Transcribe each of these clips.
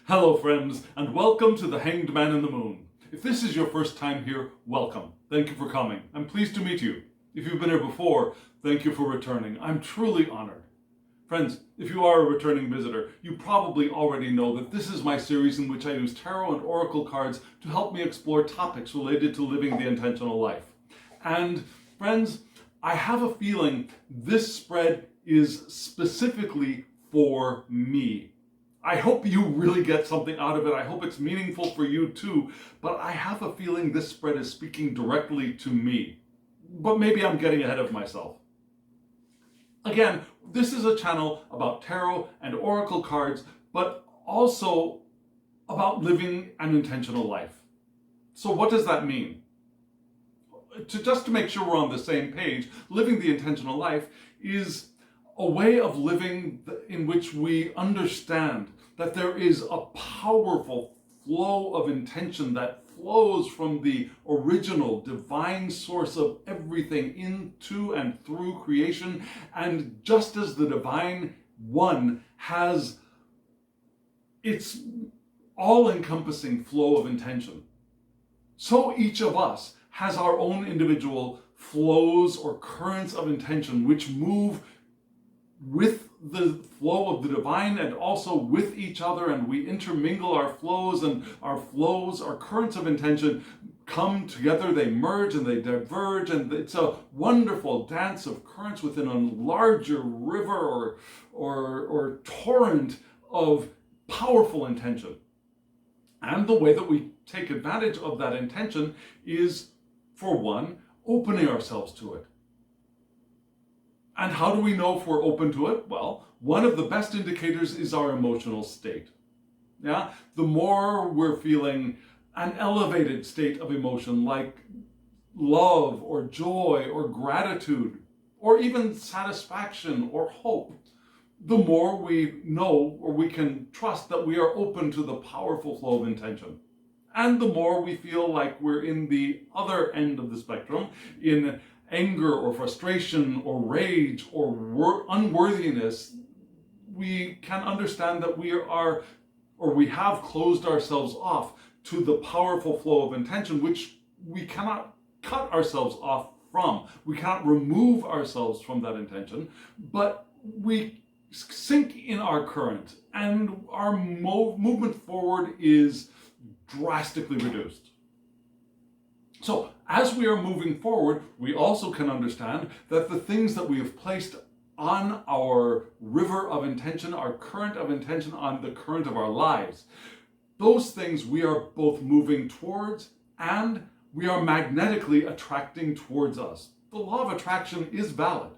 Hello friends, and welcome to the Hanged Man in the Moon. If this is your first time here, welcome. Thank you for coming. I'm pleased to meet you. If you've been here before, thank you for returning. I'm truly honored. Friends, if you are a returning visitor, you probably already know that this is my series in which I use tarot and oracle cards to help me explore topics related to living the intentional life. And friends, I have a feeling this spread is specifically for me. I hope you really get something out of it. I hope it's meaningful for you too, but I have a feeling this spread is speaking directly to me. But maybe I'm getting ahead of myself. Again, this is a channel about tarot and oracle cards, but also about living an intentional life. So what does that mean? Just to make sure we're on the same page, living the intentional life is a way of living in which we understand that there is a powerful flow of intention that flows from the original divine source of everything into and through creation. And just as the divine one has its all-encompassing flow of intention, so each of us has our own individual flows or currents of intention which move with the flow of the divine and also with each other, and we intermingle our flows, and our currents of intention come together, they merge and they diverge, and it's a wonderful dance of currents within a larger river or torrent of powerful intention. And the way that we take advantage of that intention is, for one, opening ourselves to it. And how do we know if we're open to it? Well, one of the best indicators is our emotional state. Yeah? The more we're feeling an elevated state of emotion like love or joy or gratitude or even satisfaction or hope, the more we know or we can trust that we are open to the powerful flow of intention. And the more we feel like we're in the other end of the spectrum, in anger or frustration or rage or unworthiness, we can understand that we are, or we have closed ourselves off to the powerful flow of intention, which we cannot cut ourselves off from. We cannot remove ourselves from that intention, but we sink in our current, and our movement forward is drastically reduced. So, as we are moving forward, we also can understand that the things that we have placed on our river of intention, our current of intention, on the current of our lives, those things we are both moving towards and we are magnetically attracting towards us. The law of attraction is valid.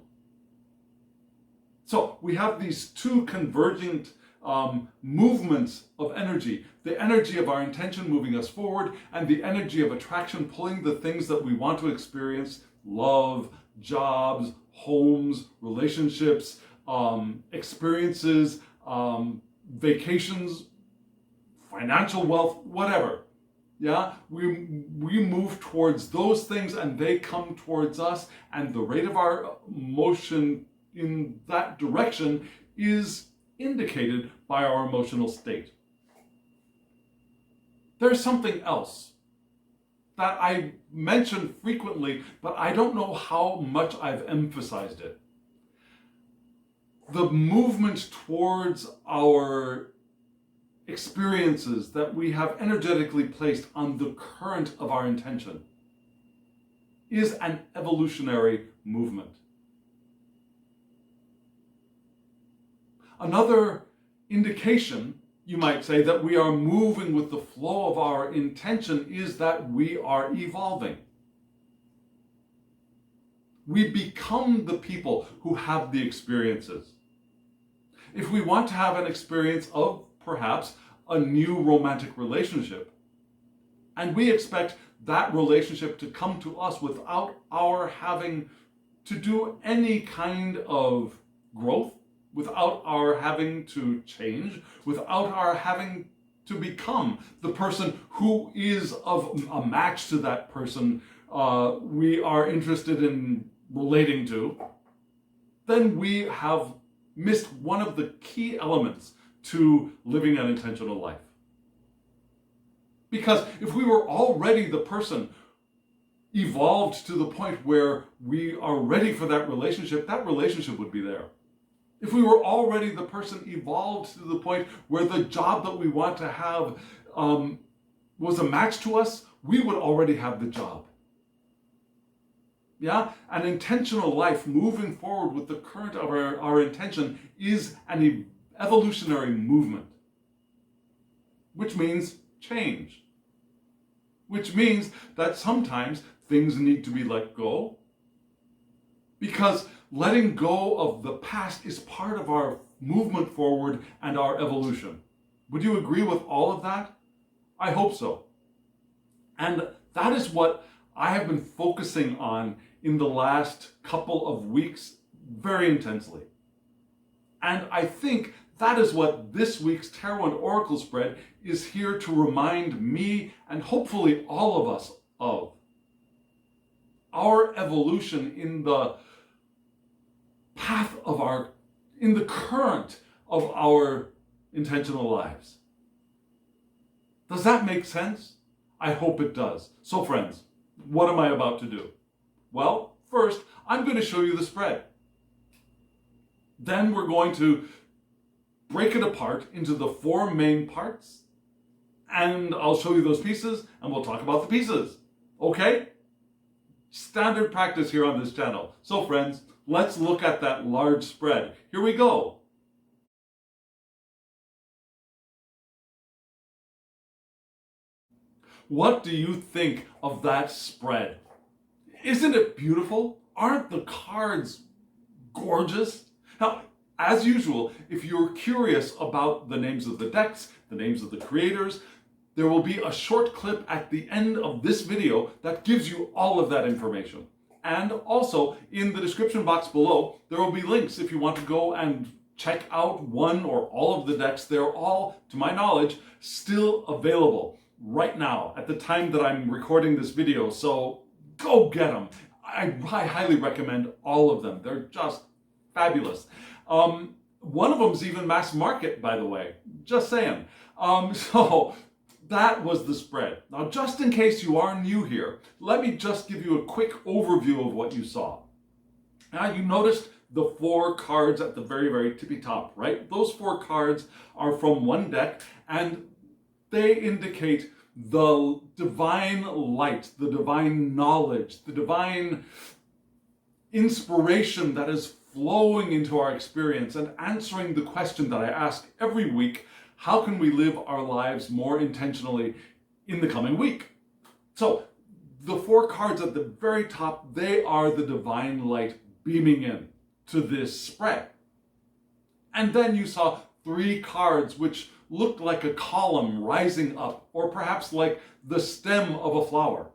So, we have these two convergent movements of energy. The energy of our intention moving us forward, and the energy of attraction pulling the things that we want to experience: love, jobs, homes, relationships, experiences, vacations, financial wealth, whatever. Yeah, we move towards those things and they come towards us, and the rate of our motion in that direction is indicated by our emotional state. There's something else that I mention frequently, but I don't know how much I've emphasized it. The movement towards our experiences that we have energetically placed on the current of our intention is an evolutionary movement. Another indication, you might say, that we are moving with the flow of our intention is that we are evolving. We become the people who have the experiences. If we want to have an experience of perhaps a new romantic relationship, and we expect that relationship to come to us without our having to do any kind of growth, without our having to change, without our having to become the person who is of a match to that person we are interested in relating to, then we have missed one of the key elements to living an intentional life. Because if we were already the person evolved to the point where we are ready for that relationship would be there. If we were already the person evolved to the point where the job that we want to have was a match to us, we would already have the job. Yeah? An intentional life moving forward with the current of our intention is an evolutionary movement, which means change. Which means that sometimes things need to be let go, because letting go of the past is part of our movement forward and our evolution. Would you agree with all of that? I hope so. And that is what I have been focusing on in the last couple of weeks very intensely. And I think that is what this week's Tarot and Oracle spread is here to remind me and hopefully all of us of. Our evolution in the path of in the current of our intentional lives. Does that make sense? I hope it does. So friends, what am I about to do? Well, first, I'm going to show you the spread. Then we're going to break it apart into the 4 main parts, and I'll show you those pieces, and we'll talk about the pieces. Okay? Standard practice here on this channel. So friends, let's look at that large spread. Here we go. What do you think of that spread? Isn't it beautiful? Aren't the cards gorgeous? Now, as usual, if you're curious about the names of the decks, the names of the creators, there will be a short clip at the end of this video that gives you all of that information. And also, in the description box below, there will be links if you want to go and check out one or all of the decks. They're all, to my knowledge, still available right now at the time that I'm recording this video. So go get them. I highly recommend all of them. They're just fabulous. One of them's even mass market, by the way. Just saying. So that was the spread. Now, just in case you are new here, let me just give you a quick overview of what you saw. Now, you noticed the 4 cards at the very, very tippy top, right? Those 4 cards are from one deck, and they indicate the divine light, the divine knowledge, the divine inspiration that is flowing into our experience and answering the question that I ask every week: how can we live our lives more intentionally in the coming week? So the 4 cards at the very top, they are the divine light beaming in to this spread. And then you saw 3 cards which looked like a column rising up, or perhaps like the stem of a flower.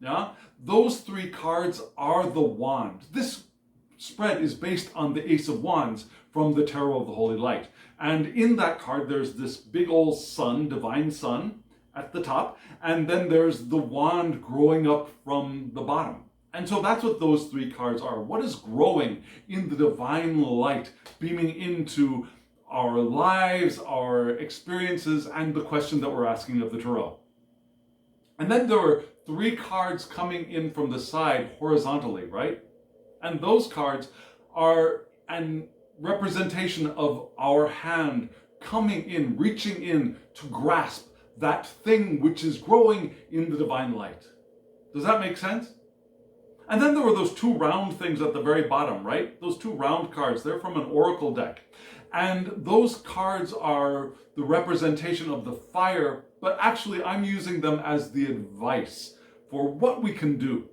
Yeah? Those 3 cards are the wand. This spread is based on the Ace of Wands from the Tarot of the Holy Light. And in that card, there's this big old sun, divine sun, at the top, and then there's the wand growing up from the bottom. And so that's what those 3 cards are. What is growing in the divine light, beaming into our lives, our experiences, and the question that we're asking of the Tarot. And then there are 3 cards coming in from the side horizontally, right? And those cards are an representation of our hand coming in, reaching in to grasp that thing which is growing in the divine light. Does that make sense? And then there were those 2 round things at the very bottom, right? Those 2 round cards, they're from an oracle deck. And those cards are the representation of the fire, but actually I'm using them as the advice for what we can do.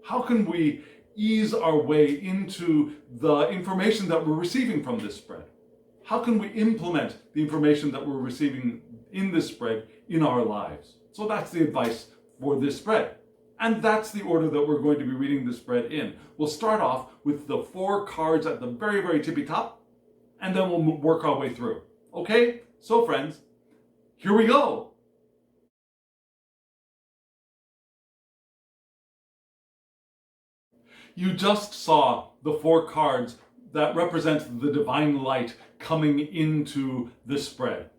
How can we ease our way into the information that we're receiving from this spread? How can we implement the information that we're receiving in this spread in our lives? So that's the advice for this spread. And that's the order that we're going to be reading the spread in. We'll start off with the 4 cards at the very, very tippy top, and then we'll work our way through. Okay? So friends, here we go. You just saw the 4 cards that represent the divine light coming into the spread.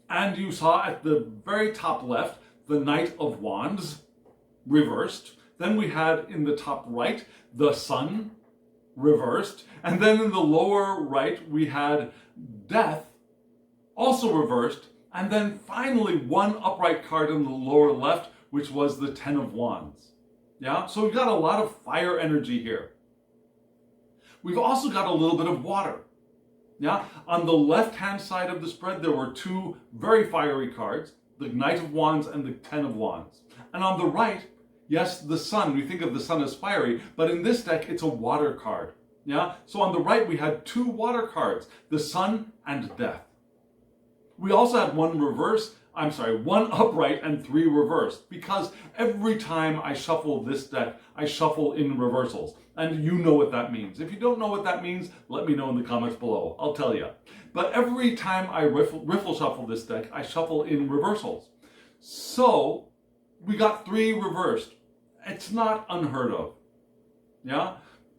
And you saw at the very top left, the Knight of Wands, reversed. Then we had in the top right, the Sun, reversed. And then in the lower right, we had Death, also reversed. And then finally, one upright card in the lower left, which was the Ten of Wands. Yeah, so we've got a lot of fire energy here. We've also got a little bit of water. Yeah, on the left-hand side of the spread, there were two very fiery cards, the Knight of Wands and the Ten of Wands. And on the right, yes, the Sun. We think of the Sun as fiery, but in this deck, it's a water card. Yeah, so on the right, we had two water cards, the Sun and Death. We also had one upright and three reversed, because every time I shuffle this deck, I shuffle in reversals. And you know what that means. If you don't know what that means, let me know in the comments below. I'll tell you. But every time I riffle shuffle this deck, I shuffle in reversals. So we got three reversed. It's not unheard of. Yeah?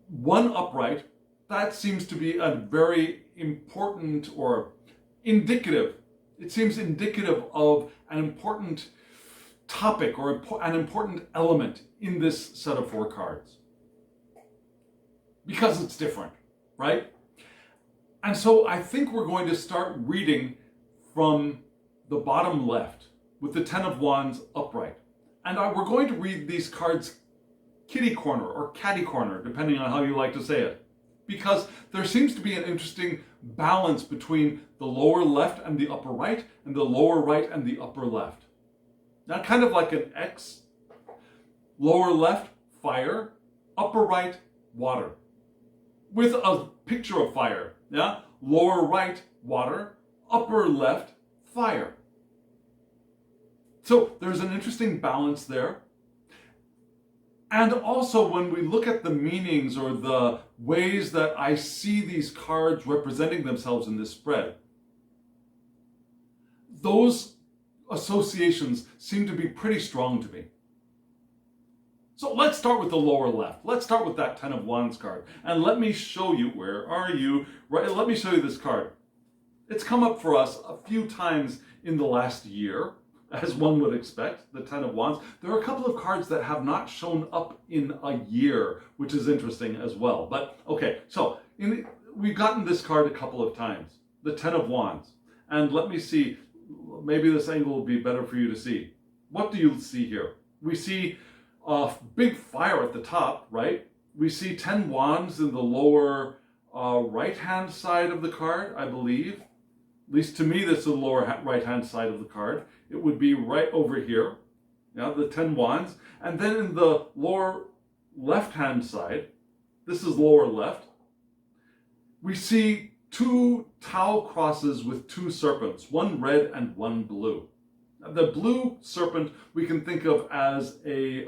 One upright, that seems to be a very important or indicative. It seems indicative of an important topic or an important element in this set of four cards. Because it's different, right? And so I think we're going to start reading from the bottom left with the Ten of Wands upright. And we're going to read these cards kitty corner or catty corner, depending on how you like to say it. Because there seems to be an interesting balance between the lower left and the upper right, and the lower right and the upper left. Now, kind of like an X. Lower left, fire. Upper right, water. With a picture of fire. Yeah? Lower right, water. Upper left, fire. So there's an interesting balance there. And also when we look at the meanings or the ways that I see these cards representing themselves in this spread, those associations seem to be pretty strong to me. So let's start with the lower left. Let's start with that Ten of Wands card. And let me show you, where are you? Right, let me show you this card. It's come up for us a few times in the last year, as one would expect, the Ten of Wands. There are a couple of cards that have not shown up in a year, which is interesting as well. But okay, so we've gotten this card a couple of times, the Ten of Wands. And let me see, maybe this angle will be better for you to see. What do you see here? We see a big fire at the top, right? We see 10 wands in the lower right-hand side of the card, I believe. At least to me, this is the lower right-hand side of the card. It would be right over here, yeah, the 10 wands. And then in the lower left-hand side, this is lower left, we see two tau crosses with two serpents, one red and one blue. The blue serpent we can think of as a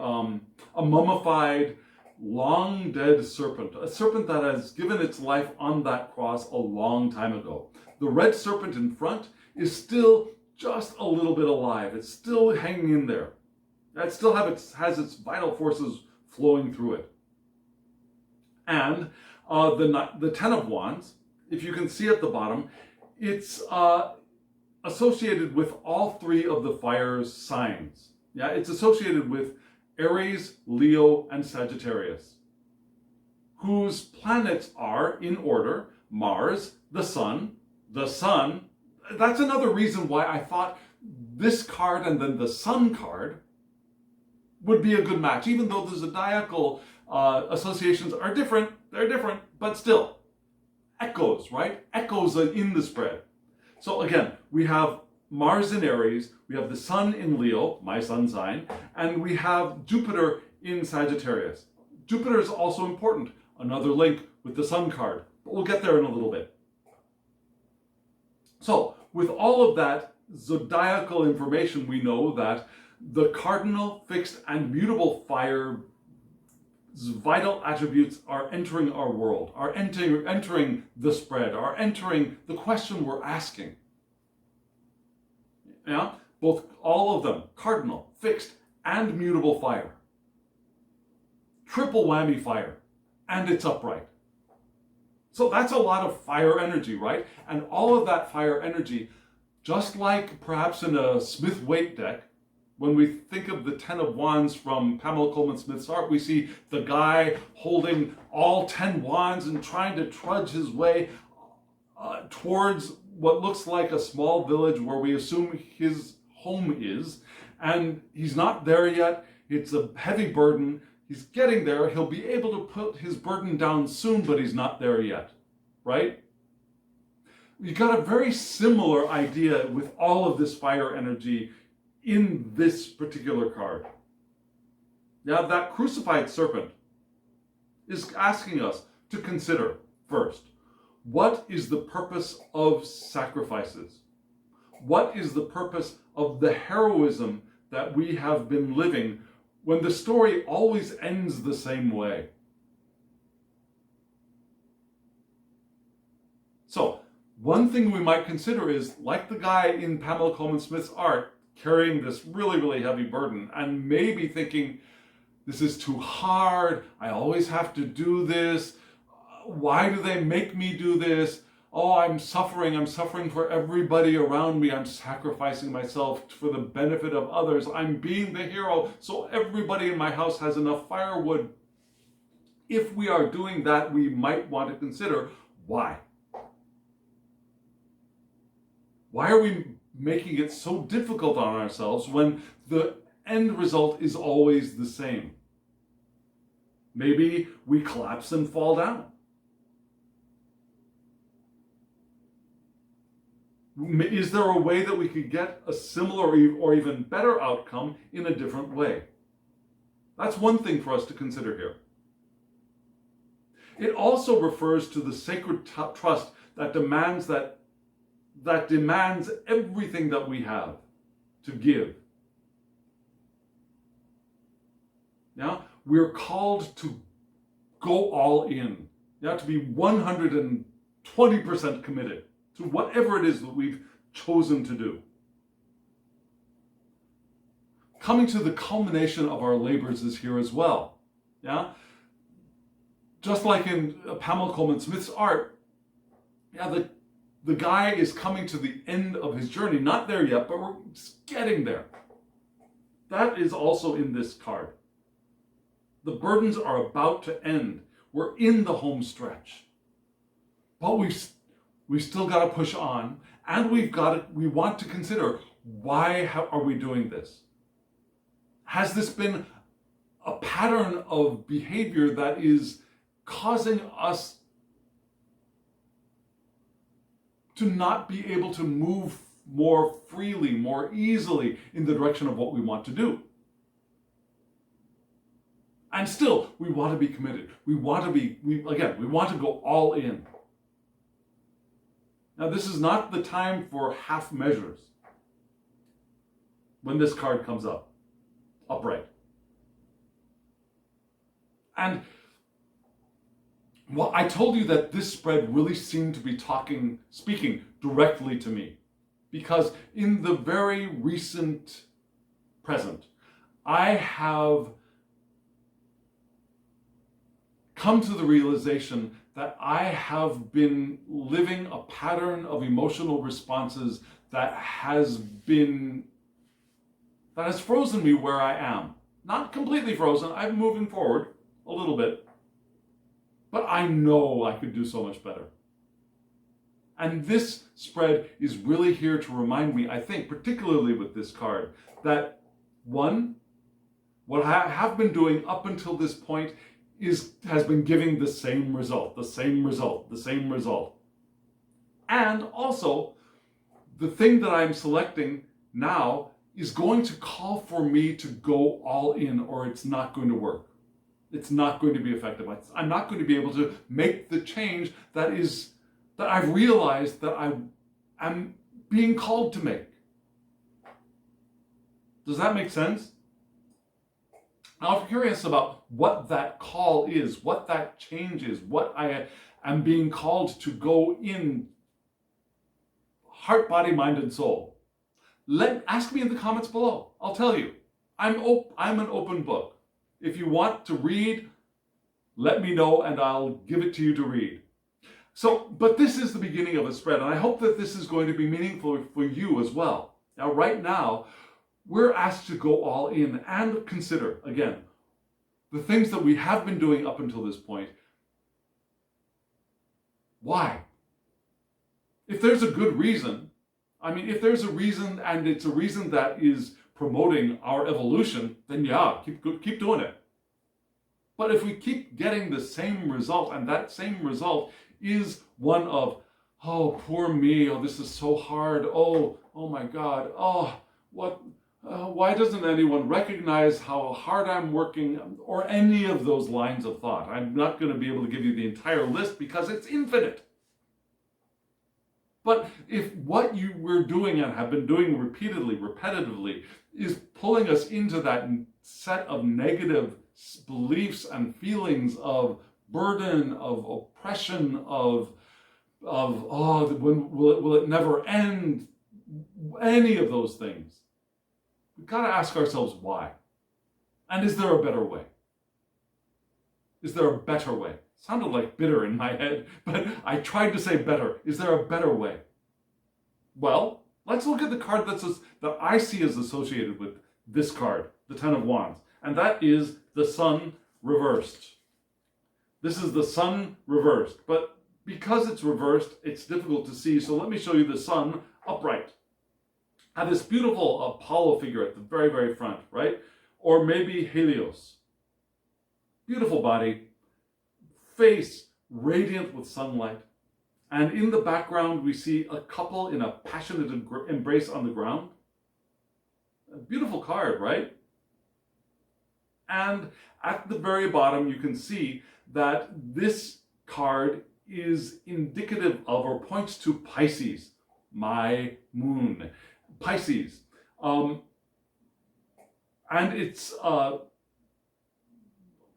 mummified, long dead serpent, a serpent that has given its life on that cross a long time ago. The red serpent in front is still just a little bit alive. It's still hanging in there. It still has its vital forces flowing through it. And the Ten of Wands, if you can see at the bottom, it's associated with all three of the fire's signs. Yeah, it's associated with Aries, Leo, and Sagittarius, whose planets are, in order, Mars, the Sun. The Sun, that's another reason why I thought this card and then the Sun card would be a good match, even though the zodiacal associations are different. They're different, but still, echoes, right? Echoes in the spread. So again, we have Mars in Aries, we have the Sun in Leo, my sun sign, and we have Jupiter in Sagittarius. Jupiter is also important, another link with the Sun card, but we'll get there in a little bit. So, with all of that zodiacal information, we know that the cardinal, fixed, and mutable fire's vital attributes are entering our world, are entering the spread, are entering the question we're asking. Yeah? All of them, cardinal, fixed, and mutable fire. Triple whammy fire, and it's upright. So that's a lot of fire energy, right? And all of that fire energy Just like perhaps in a Smith Waite deck, when we think of the Ten of Wands from Pamela Coleman Smith's art, we see the guy holding all 10 wands and trying to trudge his way towards what looks like a small village where we assume his home is. And he's not there yet. It's a heavy burden. He's getting there. He'll be able to put his burden down soon, but he's not there yet, right? You got a very similar idea with all of this fire energy in this particular card. Now, that crucified serpent is asking us to consider first, what is the purpose of sacrifices? What is the purpose of the heroism that we have been living when the story always ends the same way? So, one thing we might consider is, like the guy in Pamela Coleman Smith's art, carrying this really, really heavy burden and maybe thinking, this is too hard, I always have to do this, why do they make me do this? Oh, I'm suffering for everybody around me, I'm sacrificing myself for the benefit of others, I'm being the hero so everybody in my house has enough firewood. If we are doing that, we might want to consider why. Why are we making it so difficult on ourselves when the end result is always the same? Maybe we collapse and fall down. Is there a way that we could get a similar or even better outcome in a different way? That's one thing for us to consider here. It also refers to the sacred trust that demands everything that we have to give. Now, we're called to go all in. To be 120% committed to whatever it is that we've chosen to do. Coming to the culmination of our labors is here as well. Just like in Pamela Coleman Smith's art, the guy is coming to the end of his journey. Not there yet, but we're just getting there. That is also in this card. The burdens are about to end. We're in the home stretch. But we've still got to push on, and we want to consider, why are we doing this? Has this been a pattern of behavior that is causing us to not be able to move more freely, more easily in the direction of what we want to do? And still, we want to be committed. We want to go all in. Now, this is not the time for half measures when this card comes up, upright. And I told you that this spread really seemed to be speaking directly to me, because in the very recent present, I have come to the realization that I have been living a pattern of emotional responses that has frozen me where I am. Not completely frozen, I'm moving forward a little bit. But I know I could do so much better. And this spread is really here to remind me, I think, particularly with this card, that one, what I have been doing up until this point has been giving the same result. And also, the thing that I'm selecting now is going to call for me to go all in, or it's not going to work. It's not going to be effective. I'm not going to be able to make the change that I've realized that I'm being called to make. Does that make sense? Now, if you're curious about what that call is, what that change is, what I am being called to go in, heart, body, mind, and soul, ask me in the comments below. I'll tell you. I'm an open book. If you want to read, let me know and I'll give it to you to read. So, but this is the beginning of a spread, and I hope that this is going to be meaningful for you as well. Now, right now, we're asked to go all in and consider, again, the things that we have been doing up until this point. Why? If there's a good reason, if there's a reason and it's a reason that is promoting our evolution, then yeah, keep doing it. But if we keep getting the same result, and that same result is one of, oh, poor me, oh, this is so hard, oh my God, oh, why doesn't anyone recognize how hard I'm working, or any of those lines of thought? I'm not going to be able to give you the entire list because it's infinite. But if what you were doing and have been doing repeatedly, repetitively, is pulling us into that set of negative beliefs and feelings of burden, of oppression, of when will it never end, any of those things, we've got to ask ourselves why. And is there a better way? Is there a better way? Sounded like bitter in my head, but I tried to say better. Is there a better way? Well, let's look at the card that I see as associated with this card, the Ten of Wands, and that is the Sun reversed. This is the Sun reversed, but because it's reversed, it's difficult to see, so let me show you the Sun upright. And this beautiful Apollo figure at the very, very front, right? Or maybe Helios. Beautiful body, face radiant with sunlight. And in the background, we see a couple in a passionate embrace on the ground. A beautiful card, right? And at the very bottom, you can see that this card is indicative of, or points to Pisces, my moon. Pisces. And its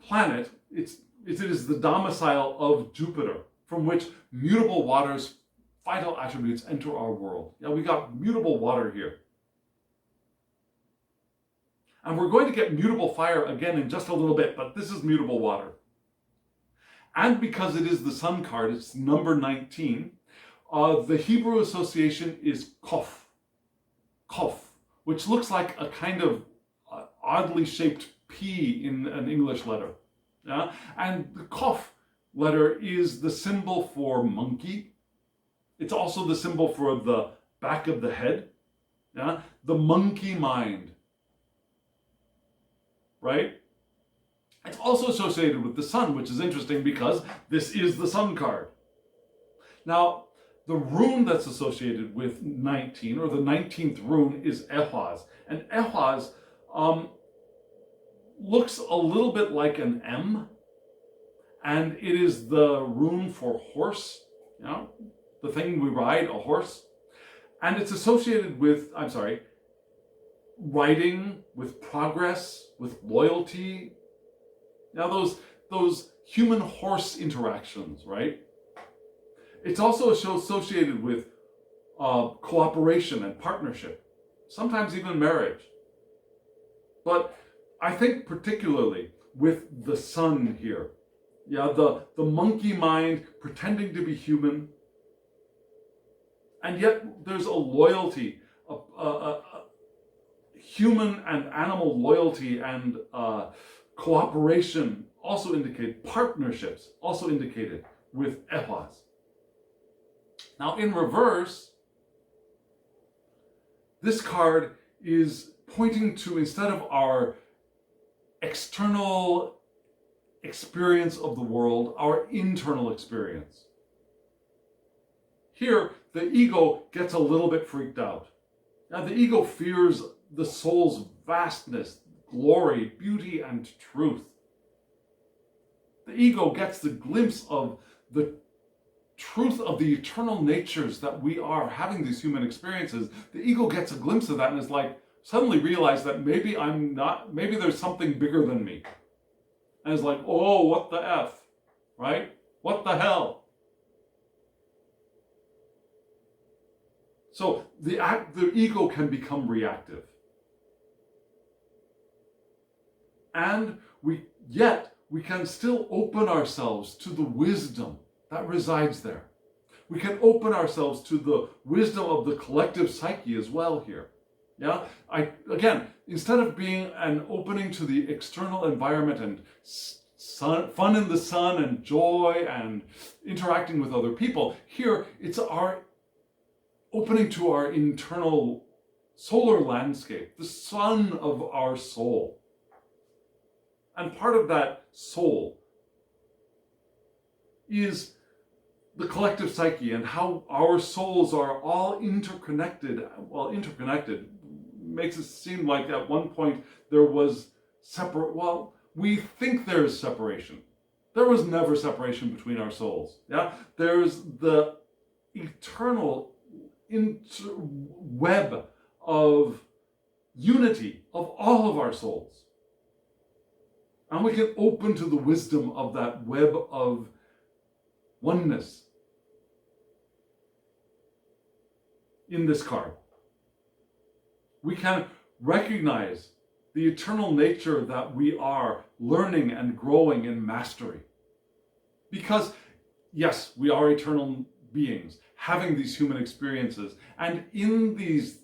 planet, it is the domicile of Jupiter, from which mutable water's vital attributes enter our world. Yeah, we got mutable water here. And we're going to get mutable fire again in just a little bit, but this is mutable water. And because it is the Sun card, it's number 19, the Hebrew association is Kof, which looks like a kind of oddly shaped P in an English letter. Yeah? And the Kof letter is the symbol for monkey. It's also the symbol for the back of the head. Yeah? The monkey mind. Right? It's also associated with the Sun, which is interesting because this is the Sun card. Now, the rune that's associated with 19, or the 19th rune, is Ehwaz. And Ehwaz looks a little bit like an M, and it is the rune for horse, you know, the thing we ride, a horse. And it's associated with, riding, with progress, with loyalty. Now those human-horse interactions, right? It's also associated with cooperation and partnership, sometimes even marriage. But I think particularly with the Sun here, yeah, the monkey mind pretending to be human, and yet there's a loyalty, a human and animal loyalty and cooperation also indicated, partnerships also indicated with Ehwaz. Now in reverse, this card is pointing to, instead of our external experience of the world, our internal experience. Here, the ego gets a little bit freaked out. Now the ego fears the soul's vastness, glory, beauty, and truth. The ego gets the glimpse of the truth of the eternal natures that we are having these human experiences. The ego gets a glimpse of that and is like, suddenly realize that maybe maybe there's something bigger than me. And it's like, oh, what the F, right? What the hell? So the ego can become reactive. And we can still open ourselves to the wisdom that resides there. We can open ourselves to the wisdom of the collective psyche as well here. Yeah, again, instead of being an opening to the external environment and fun in the sun and joy and interacting with other people, here it's our opening to our internal solar landscape, the sun of our soul. And part of that soul is the collective psyche and how our souls are all interconnected. Well, interconnected makes it seem like at one point there was we think there is separation. There was never separation between our souls. Yeah, there's the eternal web of unity of all of our souls. And we can open to the wisdom of that web of oneness in this card. We can recognize the eternal nature that we are learning and growing in mastery. Because, yes, we are eternal beings having these human experiences. And in these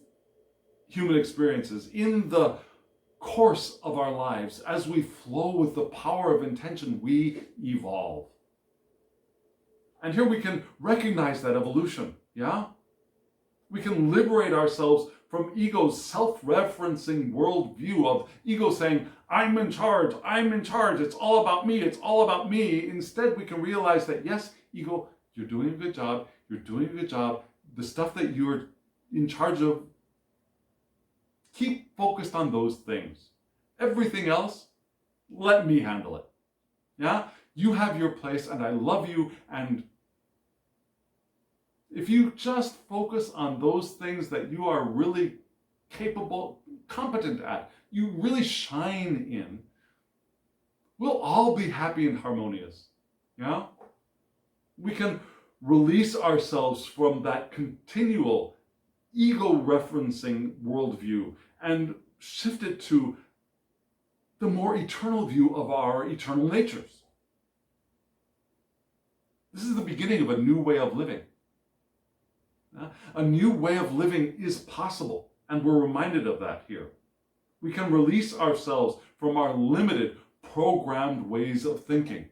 human experiences, in the course of our lives, as we flow with the power of intention, we evolve. And here we can recognize that evolution, yeah? We can liberate ourselves from ego's self-referencing worldview of ego saying, I'm in charge, it's all about me, it's all about me. Instead, we can realize that, yes, ego, you're doing a good job, the stuff that you're in charge of, keep focused on those things. Everything else, let me handle it. Yeah? You have your place and I love you, and if you just focus on those things that you are really capable, competent at, you really shine in, we'll all be happy and harmonious. Yeah? We can release ourselves from that continual ego-referencing worldview and shift it to the more eternal view of our eternal natures. This is the beginning of a new way of living. A new way of living is possible, and we're reminded of that here. We can release ourselves from our limited, programmed ways of thinking.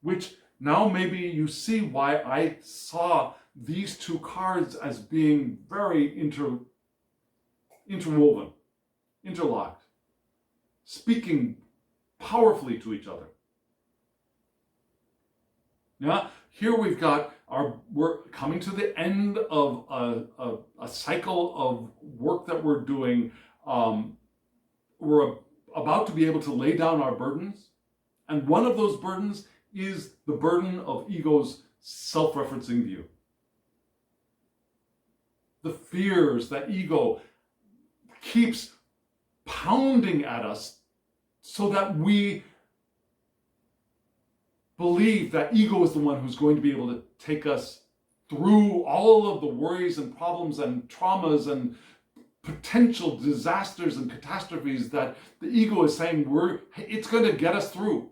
Which now maybe you see why I saw these two cards as being very interwoven, interlocked, speaking powerfully to each other. Yeah, here we've got we're coming to the end of a cycle of work that we're doing. We're about to be able to lay down our burdens. And one of those burdens is the burden of ego's self-referencing view. The fears that ego keeps pounding at us so that we believe that ego is the one who's going to be able to take us through all of the worries and problems and traumas and potential disasters and catastrophes that the ego is saying it's going to get us through.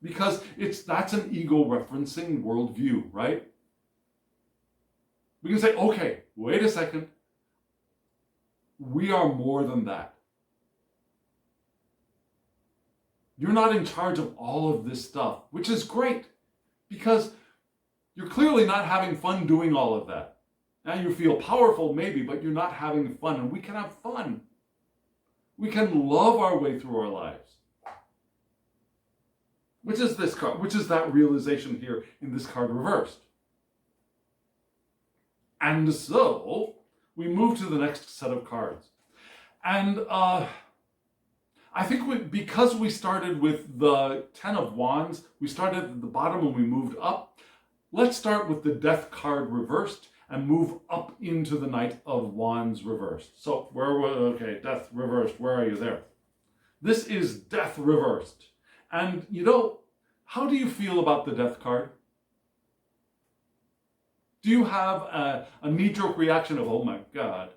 Because that's an ego-referencing worldview, right? We can say, okay, wait a second. We are more than that. You're not in charge of all of this stuff, which is great, because you're clearly not having fun doing all of that. Now you feel powerful maybe, but you're not having fun, and we can have fun. We can love our way through our lives. Which is this card, which is that realization here in this card reversed. And so we move to the next set of cards. And I think because we started with the Ten of Wands, we started at the bottom and we moved up. Let's start with the Death card reversed and move up into the Knight of Wands reversed. So Death reversed, where are you there? This is Death reversed. And how do you feel about the Death card? Do you have a knee-jerk reaction of, oh my God?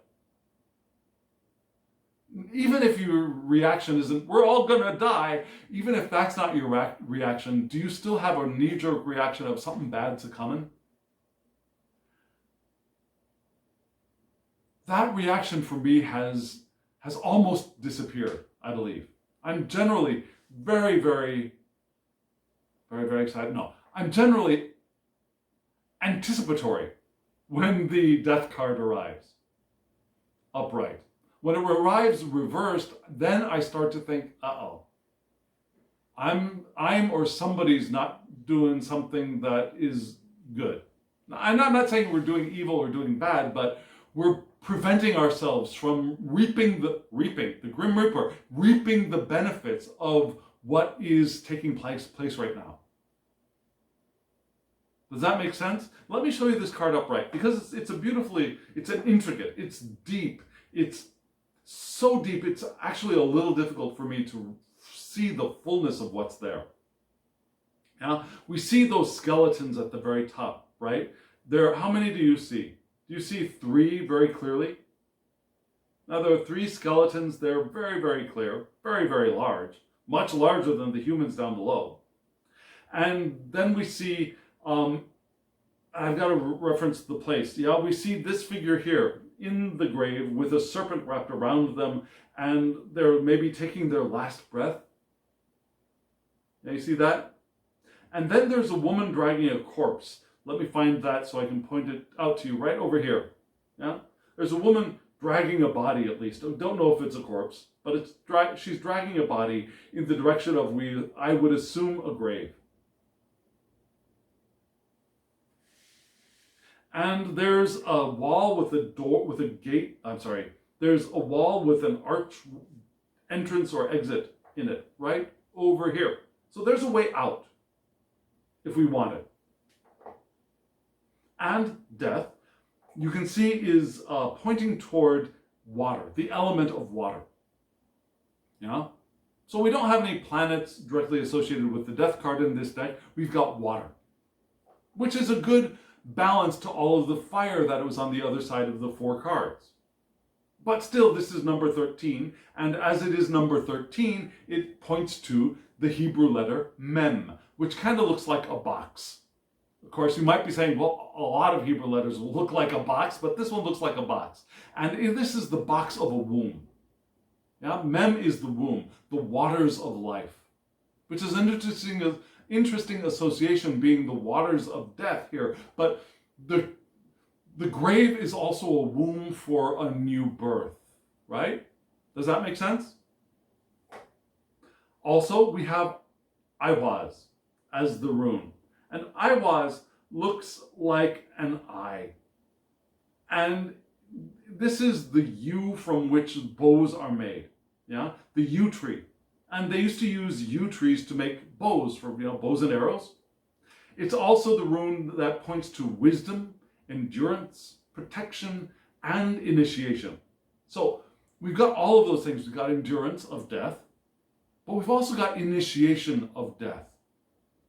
Even if your reaction isn't, we're all gonna die, even if that's not your reaction, do you still have a knee-jerk reaction of something bad's coming? That reaction for me has almost disappeared, I believe. I'm generally very, very, very, very excited. No, I'm generally anticipatory when the death card arrives upright. When it arrives reversed, then I start to think, uh-oh, I'm or somebody's not doing something that is good. I'm not saying we're doing evil or doing bad, but we're preventing ourselves from reaping the Grim Reaper, reaping the benefits of what is taking place right now. Does that make sense? Let me show you this card upright, because it's an intricate, it's deep, it's so deep, it's actually a little difficult for me to see the fullness of what's there. Now, we see those skeletons at the very top, right? How many do you see? Do you see 3 very clearly? Now, there are 3 skeletons. They're very, very clear, very, very large, much larger than the humans down below. And then we see, I've got to reference the place. Yeah, we see this figure here in the grave with a serpent wrapped around them, and they're maybe taking their last breath. Now, you see that? And then there's a woman dragging a corpse. Let me find that so I can point it out to you right over here. Yeah, there's a woman dragging a body, at least. I don't know if it's a corpse, but she's dragging a body in the direction of, I would assume, a grave. And there's a wall with a door, with a gate. There's a wall with an arch entrance or exit in it, right over here. So there's a way out if we want it. And death, you can see, is pointing toward water, the element of water. Yeah? So we don't have any planets directly associated with the death card in this deck. We've got water, which is a good balance to all of the fire that was on the other side of the 4 cards. But still, this is number 13, and as it is number 13, it points to the Hebrew letter mem, which kind of looks like a box. Of course, you might be saying, well, a lot of Hebrew letters will look like a box, but this one looks like a box. And this is the box of a womb. Yeah? Mem is the womb, the waters of life, which is an interesting association, being the waters of death here. But the grave is also a womb for a new birth, right? Does that make sense? Also, we have Iwaz as the rune. And Iwaz looks like an eye. And this is the yew from which bows are made. Yeah, the yew tree. And they used to use yew trees to make bows for, bows and arrows. It's also the rune that points to wisdom, endurance, protection, and initiation. So we've got all of those things. We've got endurance of death, but we've also got initiation of death.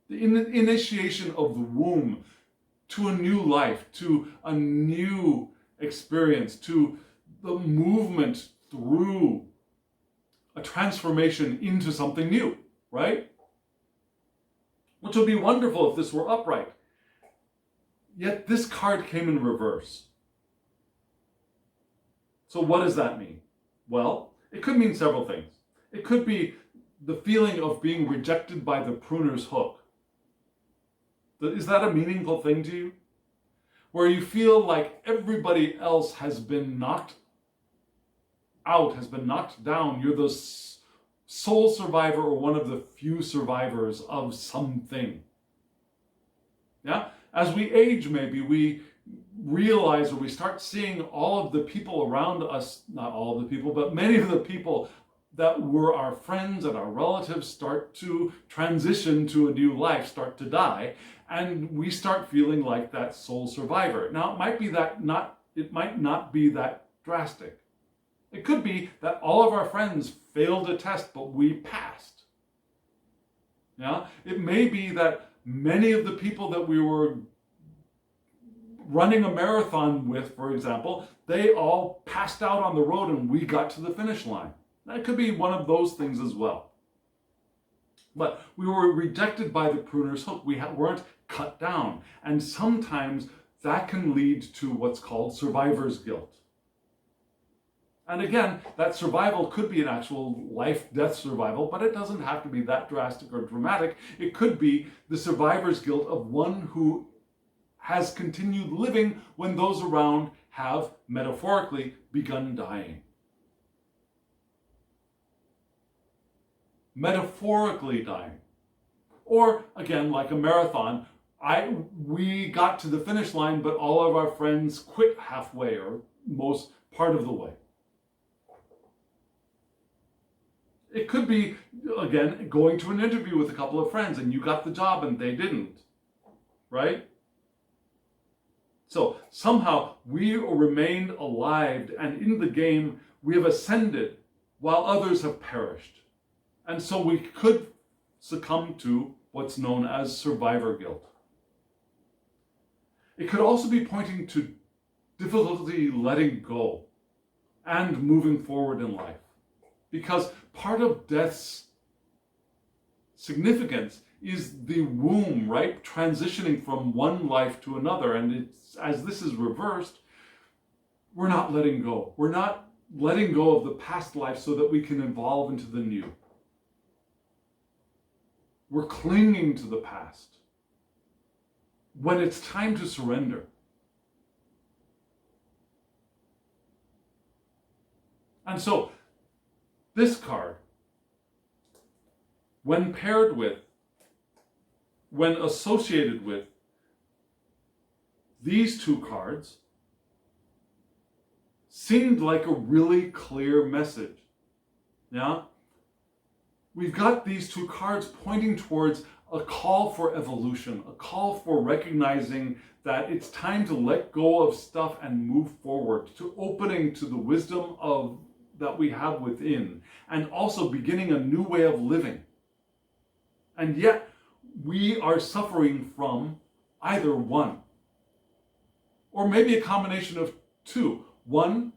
The initiation of the womb to a new life, to a new experience, to the movement through a transformation into something new, right? Which would be wonderful if this were upright. Yet this card came in reverse. So what does that mean? Well, it could mean several things. It could be the feeling of being rejected by the pruner's hook. Is that a meaningful thing to you? Where you feel like everybody else has been knocked out, has been knocked down. You're the sole survivor or one of the few survivors of something. Yeah? As we age, maybe we realize, or we start seeing all of the people around us, not all of the people, but many of the people that were our friends and our relatives start to transition to a new life, start to die, and we start feeling like that sole survivor. Now, it might not be that drastic. It could be that all of our friends failed a test, but we passed. Yeah? It may be that many of the people that we were running a marathon with, for example, they all passed out on the road and we got to the finish line. That could be one of those things as well. But we were rejected by the pruner's hook. We weren't cut down. And sometimes that can lead to what's called survivor's guilt. And again, that survival could be an actual life-death survival, but it doesn't have to be that drastic or dramatic. It could be the survivor's guilt of one who has continued living when those around have, metaphorically, begun dying. Metaphorically dying. Or, again, like a marathon, we got to the finish line, but all of our friends quit halfway or most part of the way. It could be, again, going to an interview with a couple of friends and you got the job and they didn't, right? So somehow we remained alive, and in the game we have ascended while others have perished. And so we could succumb to what's known as survivor guilt. It could also be pointing to difficulty letting go and moving forward in life. Because part of death's significance is the womb, right? Transitioning from one life to another. And as this is reversed, we're not letting go. We're not letting go of the past life so that we can evolve into the new. We're clinging to the past when it's time to surrender. And so, this card, when paired with, when associated with these two cards, seemed like a really clear message. Yeah? We've got these two cards pointing towards a call for evolution, a call for recognizing that it's time to let go of stuff and move forward, to opening to the wisdom that we have within, and also beginning a new way of living. And yet, we are suffering from either one, or maybe a combination of two. One,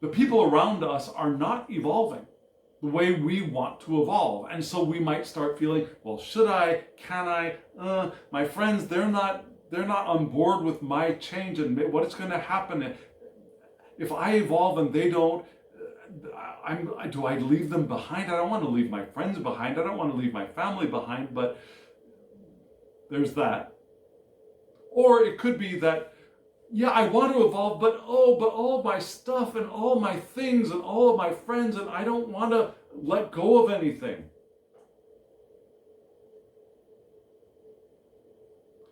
the people around us are not evolving the way we want to evolve. And so we might start feeling, well, should I, can I, my friends, they're not on board with my change and what's going to happen if I evolve and they don't. Do I leave them behind? I don't want to leave my friends behind. I don't want to leave my family behind, but there's that. Or it could be that, yeah, I want to evolve, but all my stuff and all my things and all of my friends, and I don't want to let go of anything.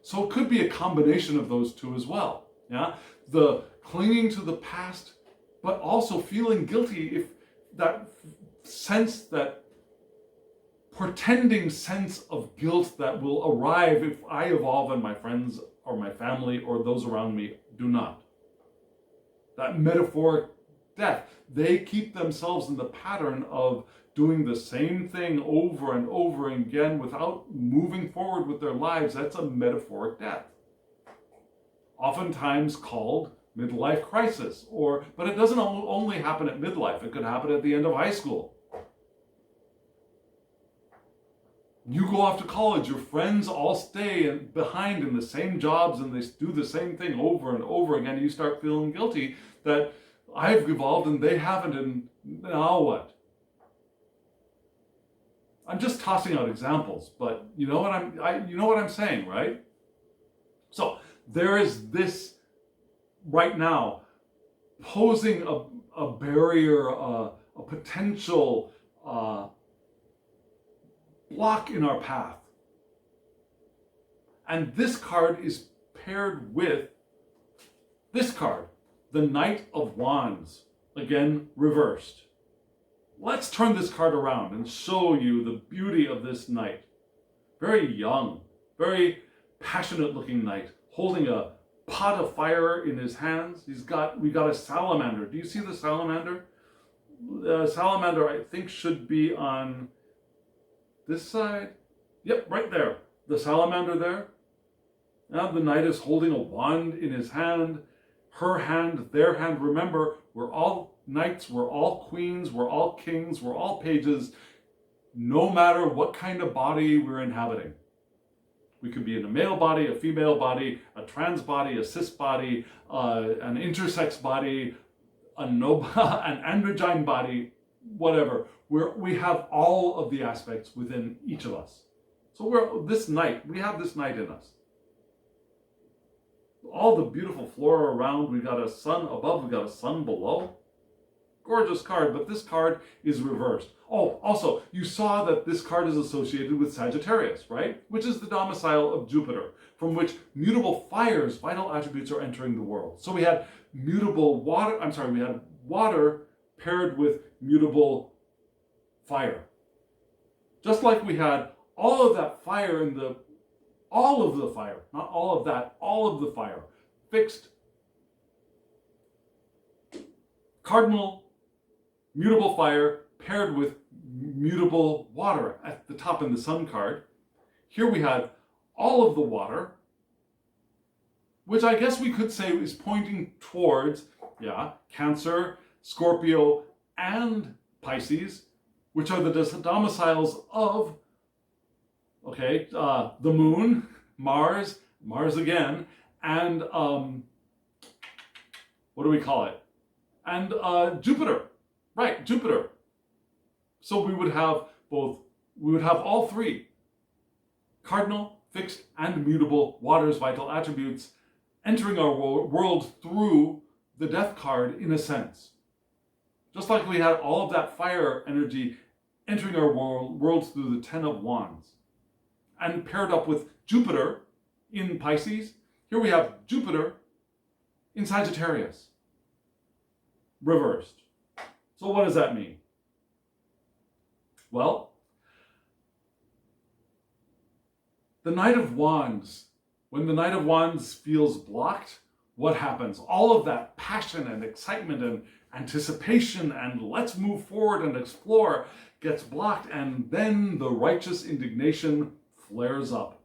So it could be a combination of those two as well. Yeah, the clinging to the past, but also feeling guilty if that sense, that pretending sense of guilt that will arrive if I evolve and my friends or my family or those around me do not. That metaphoric death. They keep themselves in the pattern of doing the same thing over and over again without moving forward with their lives. That's a metaphoric death. Oftentimes called midlife crisis, but it doesn't only happen at midlife. It could happen at the end of high school. You go off to college, your friends all stay behind in the same jobs and they do the same thing over and over again. You start feeling guilty that I've evolved and they haven't, and now what? I'm just tossing out examples, but you know what I'm saying, right? So there is this right now posing a barrier, a potential block in our path. And this card is paired with this card, the Knight of Wands, again reversed. Let's turn this card around and show you the beauty of this knight. Very young, very passionate looking knight, holding a pot of fire in his hands. We got a salamander. Do you see the salamander? The salamander, I think, should be on this side. Yep, right there. The salamander there. Now the knight is holding a wand in his hand. Her hand, their hand. Remember, we're all knights, we're all queens, we're all kings, we're all pages, no matter what kind of body we're inhabiting. We could be in a male body, a female body, a trans body, a cis body, an intersex body, an androgyne body, whatever. We have all of the aspects within each of us. So we have this knight in us. All the beautiful flora around, we got a sun above, we got a sun below. Gorgeous card, but this card is reversed. Oh, also, you saw that this card is associated with Sagittarius, right? Which is the domicile of Jupiter, from which mutable fire's vital attributes are entering the world. So we had we had water paired with mutable fire. Just like we had all of that fire all of the fire, fixed, cardinal, mutable fire paired with mutable water at the top in the sun card. Here we had all of the water, which I guess we could say is pointing towards, Cancer, Scorpio, and Pisces, which are the domiciles of, the moon, Mars again, and what do we call it? And Jupiter. Right, Jupiter. So we would have all three: cardinal, fixed, and mutable water's vital attributes entering our world through the death card, in a sense. Just like we had all of that fire energy entering our worlds through the Ten of Wands. And paired up with Jupiter in Pisces, here we have Jupiter in Sagittarius. Reversed. So what does that mean? Well, the Knight of Wands, when the Knight of Wands feels blocked, what happens? All of that passion and excitement and anticipation and let's move forward and explore gets blocked, and then the righteous indignation flares up.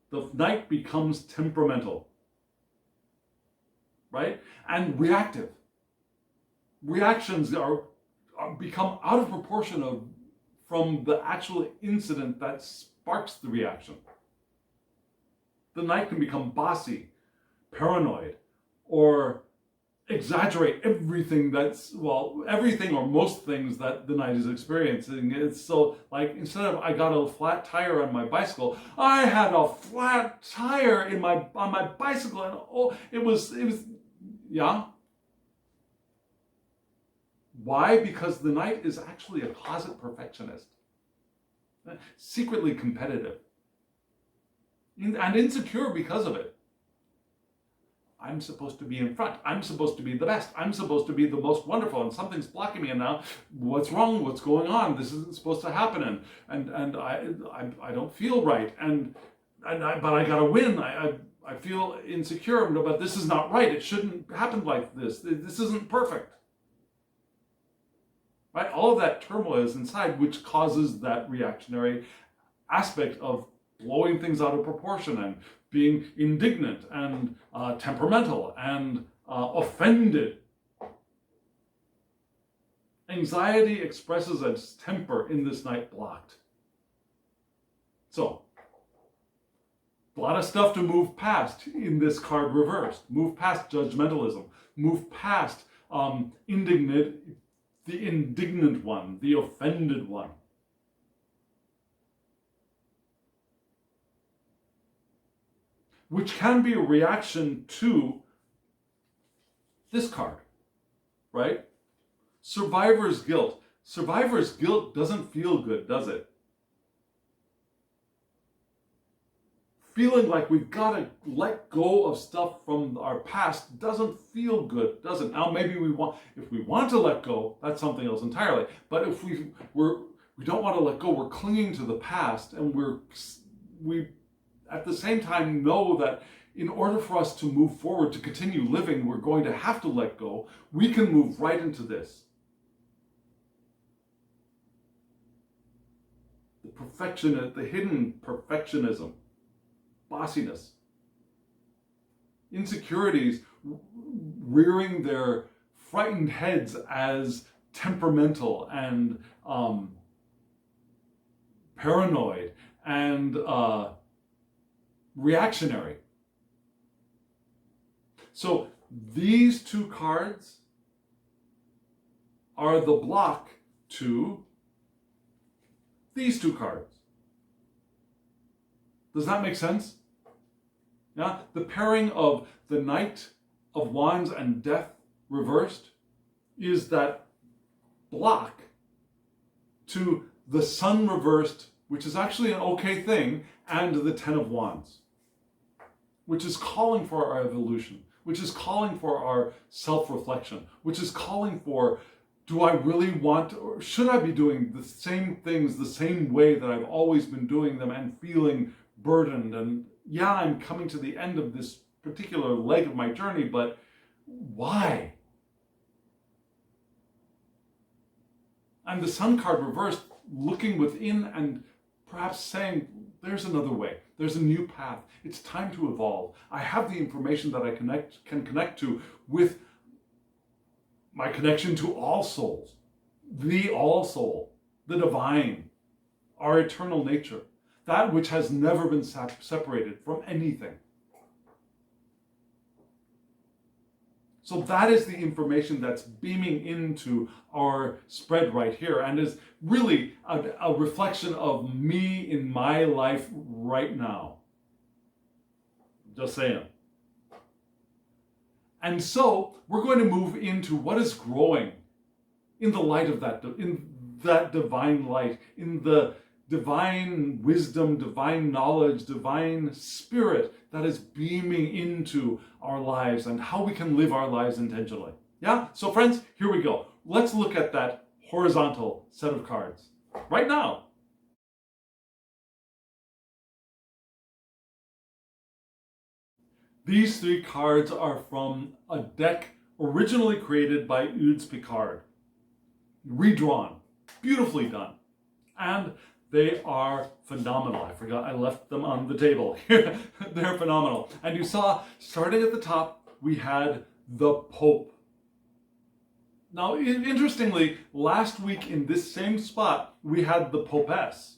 The Knight becomes temperamental, right? And reactive. Reactions become out of proportion from the actual incident that sparks the reaction. The Knight can become bossy, paranoid, or exaggerate everything or most things that the Knight is experiencing. It's so, like, instead of I got a flat tire on my bicycle, I had a flat tire on my bicycle, and it was Why? Because the Knight is actually a closet perfectionist, secretly competitive, and insecure because of it. I'm supposed to be in front. I'm supposed to be the best. I'm supposed to be the most wonderful, and something's blocking me. And now, what's wrong? What's going on? This isn't supposed to happen, and I don't feel right. But I gotta win. I feel insecure, but this is not right. It shouldn't happen like this. This isn't perfect. Right? All of that turmoil is inside, which causes that reactionary aspect of blowing things out of proportion and being indignant and temperamental and offended. Anxiety expresses its temper in this Knight blocked. So, a lot of stuff to move past in this card reversed. Move past judgmentalism. Move past the indignant one, the offended one. Which can be a reaction to this card, right? Survivor's guilt. Survivor's guilt doesn't feel good, does it? Feeling like we've got to let go of stuff from our past doesn't feel good, does it? Now, maybe if we want to let go, that's something else entirely. But if we don't want to let go, we're clinging to the past, and we at the same time know that in order for us to move forward, to continue living, we're going to have to let go. We can move right into this. The hidden perfectionism, bossiness, insecurities rearing their frightened heads as temperamental and paranoid and reactionary. So these two cards are the block to these two cards. Does that make sense? Yeah, the pairing of the Knight of Wands and Death reversed is that block to the Sun reversed, which is actually an okay thing, and the Ten of Wands, which is calling for our evolution, which is calling for our self-reflection, which is calling for, do I really want, or should I be doing the same things the same way that I've always been doing them and feeling burdened? And yeah, I'm coming to the end of this particular leg of my journey, but why? And the Sun card reversed, looking within and perhaps saying, there's another way. There's a new path. It's time to evolve. I have the information that I can connect to with my connection to all souls, the all soul, the divine, our eternal nature, that which has never been separated from anything. So that is the information that's beaming into our spread right here and is really a reflection of me in my life right now. Just saying. And so we're going to move into what is growing in the light of that, in that divine light, in the divine wisdom, divine knowledge, divine spirit that is beaming into our lives and how we can live our lives intentionally. Yeah? So friends, here we go. Let's look at that horizontal set of cards right now. These three cards are from a deck originally created by Eudes Picard, redrawn, beautifully done, and they are phenomenal. I forgot I left them on the table. They're phenomenal. And you saw, starting at the top, we had the Pope. Now, interestingly, last week in this same spot, we had the Popess.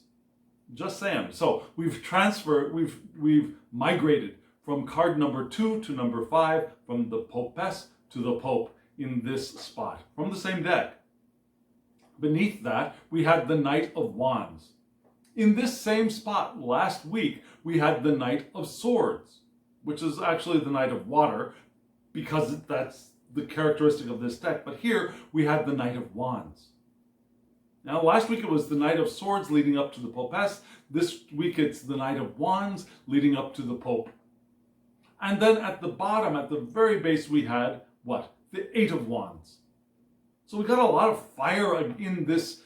Just saying. So we've transferred, we've migrated from card number 2 to number 5, from the Popess to the Pope in this spot, from the same deck. Beneath that, we had the Knight of Wands. In this same spot last week, we had the Knight of Swords, which is actually the Knight of Water, because that's the characteristic of this deck. But here, we had the Knight of Wands. Now, last week it was the Knight of Swords leading up to the Popess. This week it's the Knight of Wands leading up to the Pope. And then at the bottom, at the very base, we had, what? The Eight of Wands. So we got a lot of fire in this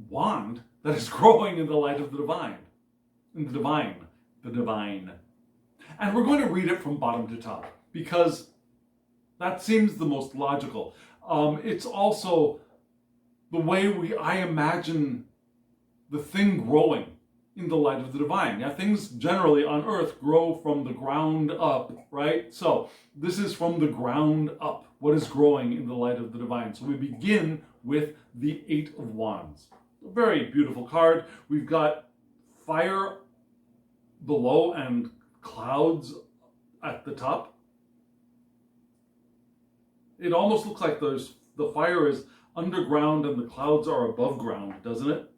wand that is growing in the light of the divine. In the divine. And we're going to read it from bottom to top, because that seems the most logical. It's also the way I imagine the thing growing in the light of the divine. Now, things generally on earth grow from the ground up, right? So this is from the ground up, what is growing in the light of the divine. So we begin with the Eight of Wands. A very beautiful card. We've got fire below and clouds at the top. It almost looks like the fire is underground and the clouds are above ground, doesn't it?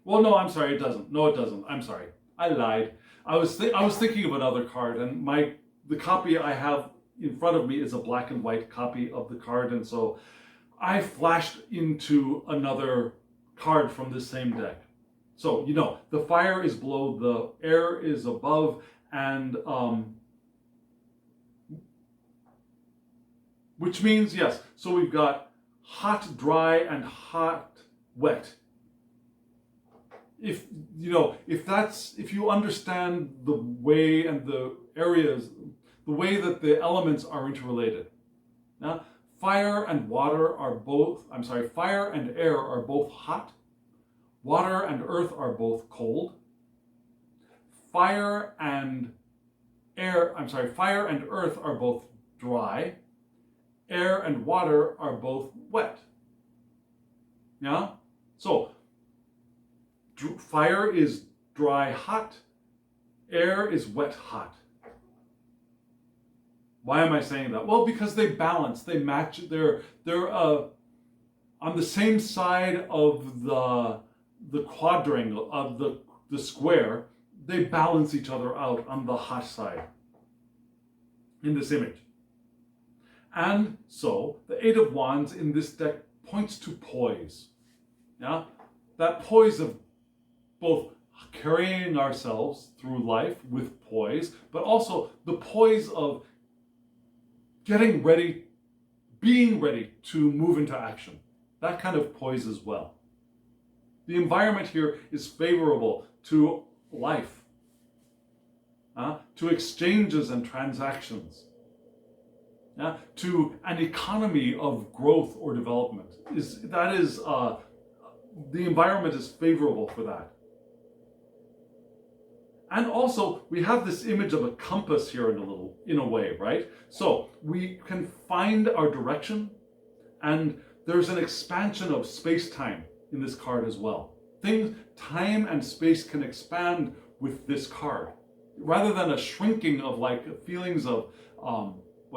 Well, no, I'm sorry, it doesn't. No, it doesn't. I'm sorry. I lied. I was thinking of another card, and the copy I have in front of me is a black and white copy of the card, and so I flashed into another card from this same deck. So, the fire is below, the air is above, and which means, yes, so we've got hot, dry, and hot, wet. If you understand the way and the areas, the way that the elements are interrelated. Now, fire and air are both hot. Water and earth are both cold. Fire and earth are both dry. air and water are both wet. Yeah? So, fire is dry hot, air is wet hot. Why am I saying that? Well, because they balance, they match, they're on the same side of the quadrangle, of the square, they balance each other out on the hot side in this image. And so, the Eight of Wands in this deck points to poise. Yeah? That poise of both carrying ourselves through life with poise, but also the poise of getting ready, being ready to move into action. That kind of poise as well. The environment here is favorable to life, to exchanges and transactions, to an economy of growth or development. The environment is favorable for that. And also, we have this image of a compass here in a way, right? So we can find our direction, and there's an expansion of space-time in this card as well. Time and space can expand with this card, rather than a shrinking of like feelings of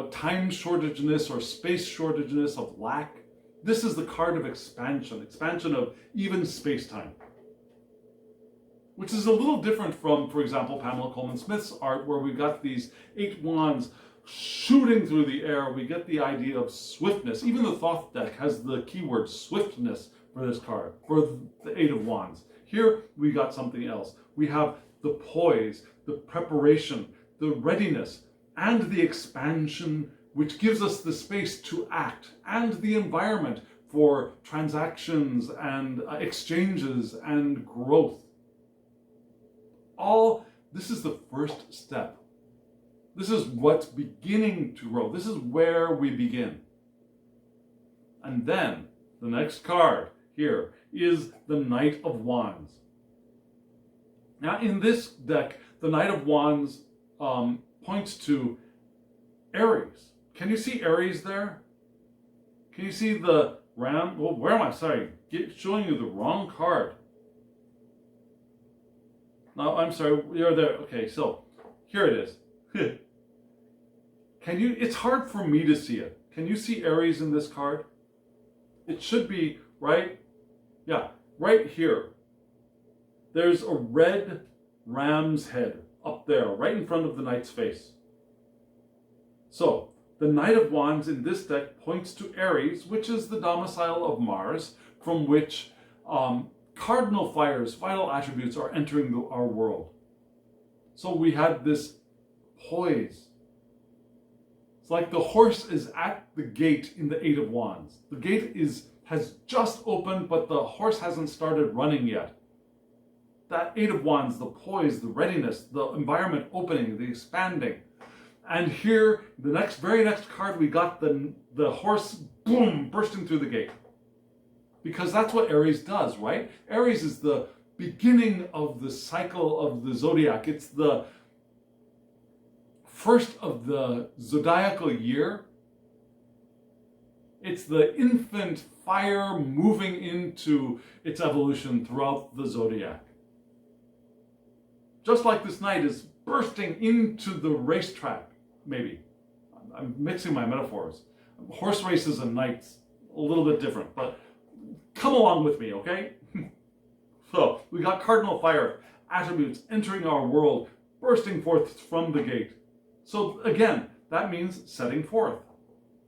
time shortageness or space shortageness of lack. This is the card of expansion of even space-time. Which is a little different from, for example, Pamela Coleman Smith's art, where we've got these 8 wands shooting through the air. We get the idea of swiftness. Even the Thoth deck has the keyword swiftness for this card, for the 8 of wands. Here, we got something else. We have the poise, the preparation, the readiness, and the expansion, which gives us the space to act, and the environment for transactions and exchanges and growth. This is the first step. This is what's beginning to grow. This is where we begin. And then the next card here is the Knight of Wands. Now in this deck, the Knight of Wands points to Aries. Can you see Aries there? Can you see the ram? Well, where am I? Sorry, showing you the wrong card. No, I'm sorry, you're there. Okay, so here it is. It's hard for me to see it. Can you see Aries in this card? It should be right here. There's a red ram's head up there, right in front of the knight's face. So, the Knight of Wands in this deck points to Aries, which is the domicile of Mars, from which cardinal fires, vital attributes, are entering our world. So we had this poise. It's like the horse is at the gate in the 8 of Wands. The gate has just opened, but the horse hasn't started running yet. That 8 of Wands, the poise, the readiness, the environment opening, the expanding. And here, the very next card, we got the horse, boom, bursting through the gate. Because that's what Aries does, right? Aries is the beginning of the cycle of the zodiac. It's the first of the zodiacal year. It's the infant fire moving into its evolution throughout the zodiac. Just like this knight is bursting into the racetrack, maybe. I'm mixing my metaphors. Horse races and knights, a little bit different, but come along with me, okay? So, we got cardinal fire attributes entering our world, bursting forth from the gate. So, again, that means setting forth.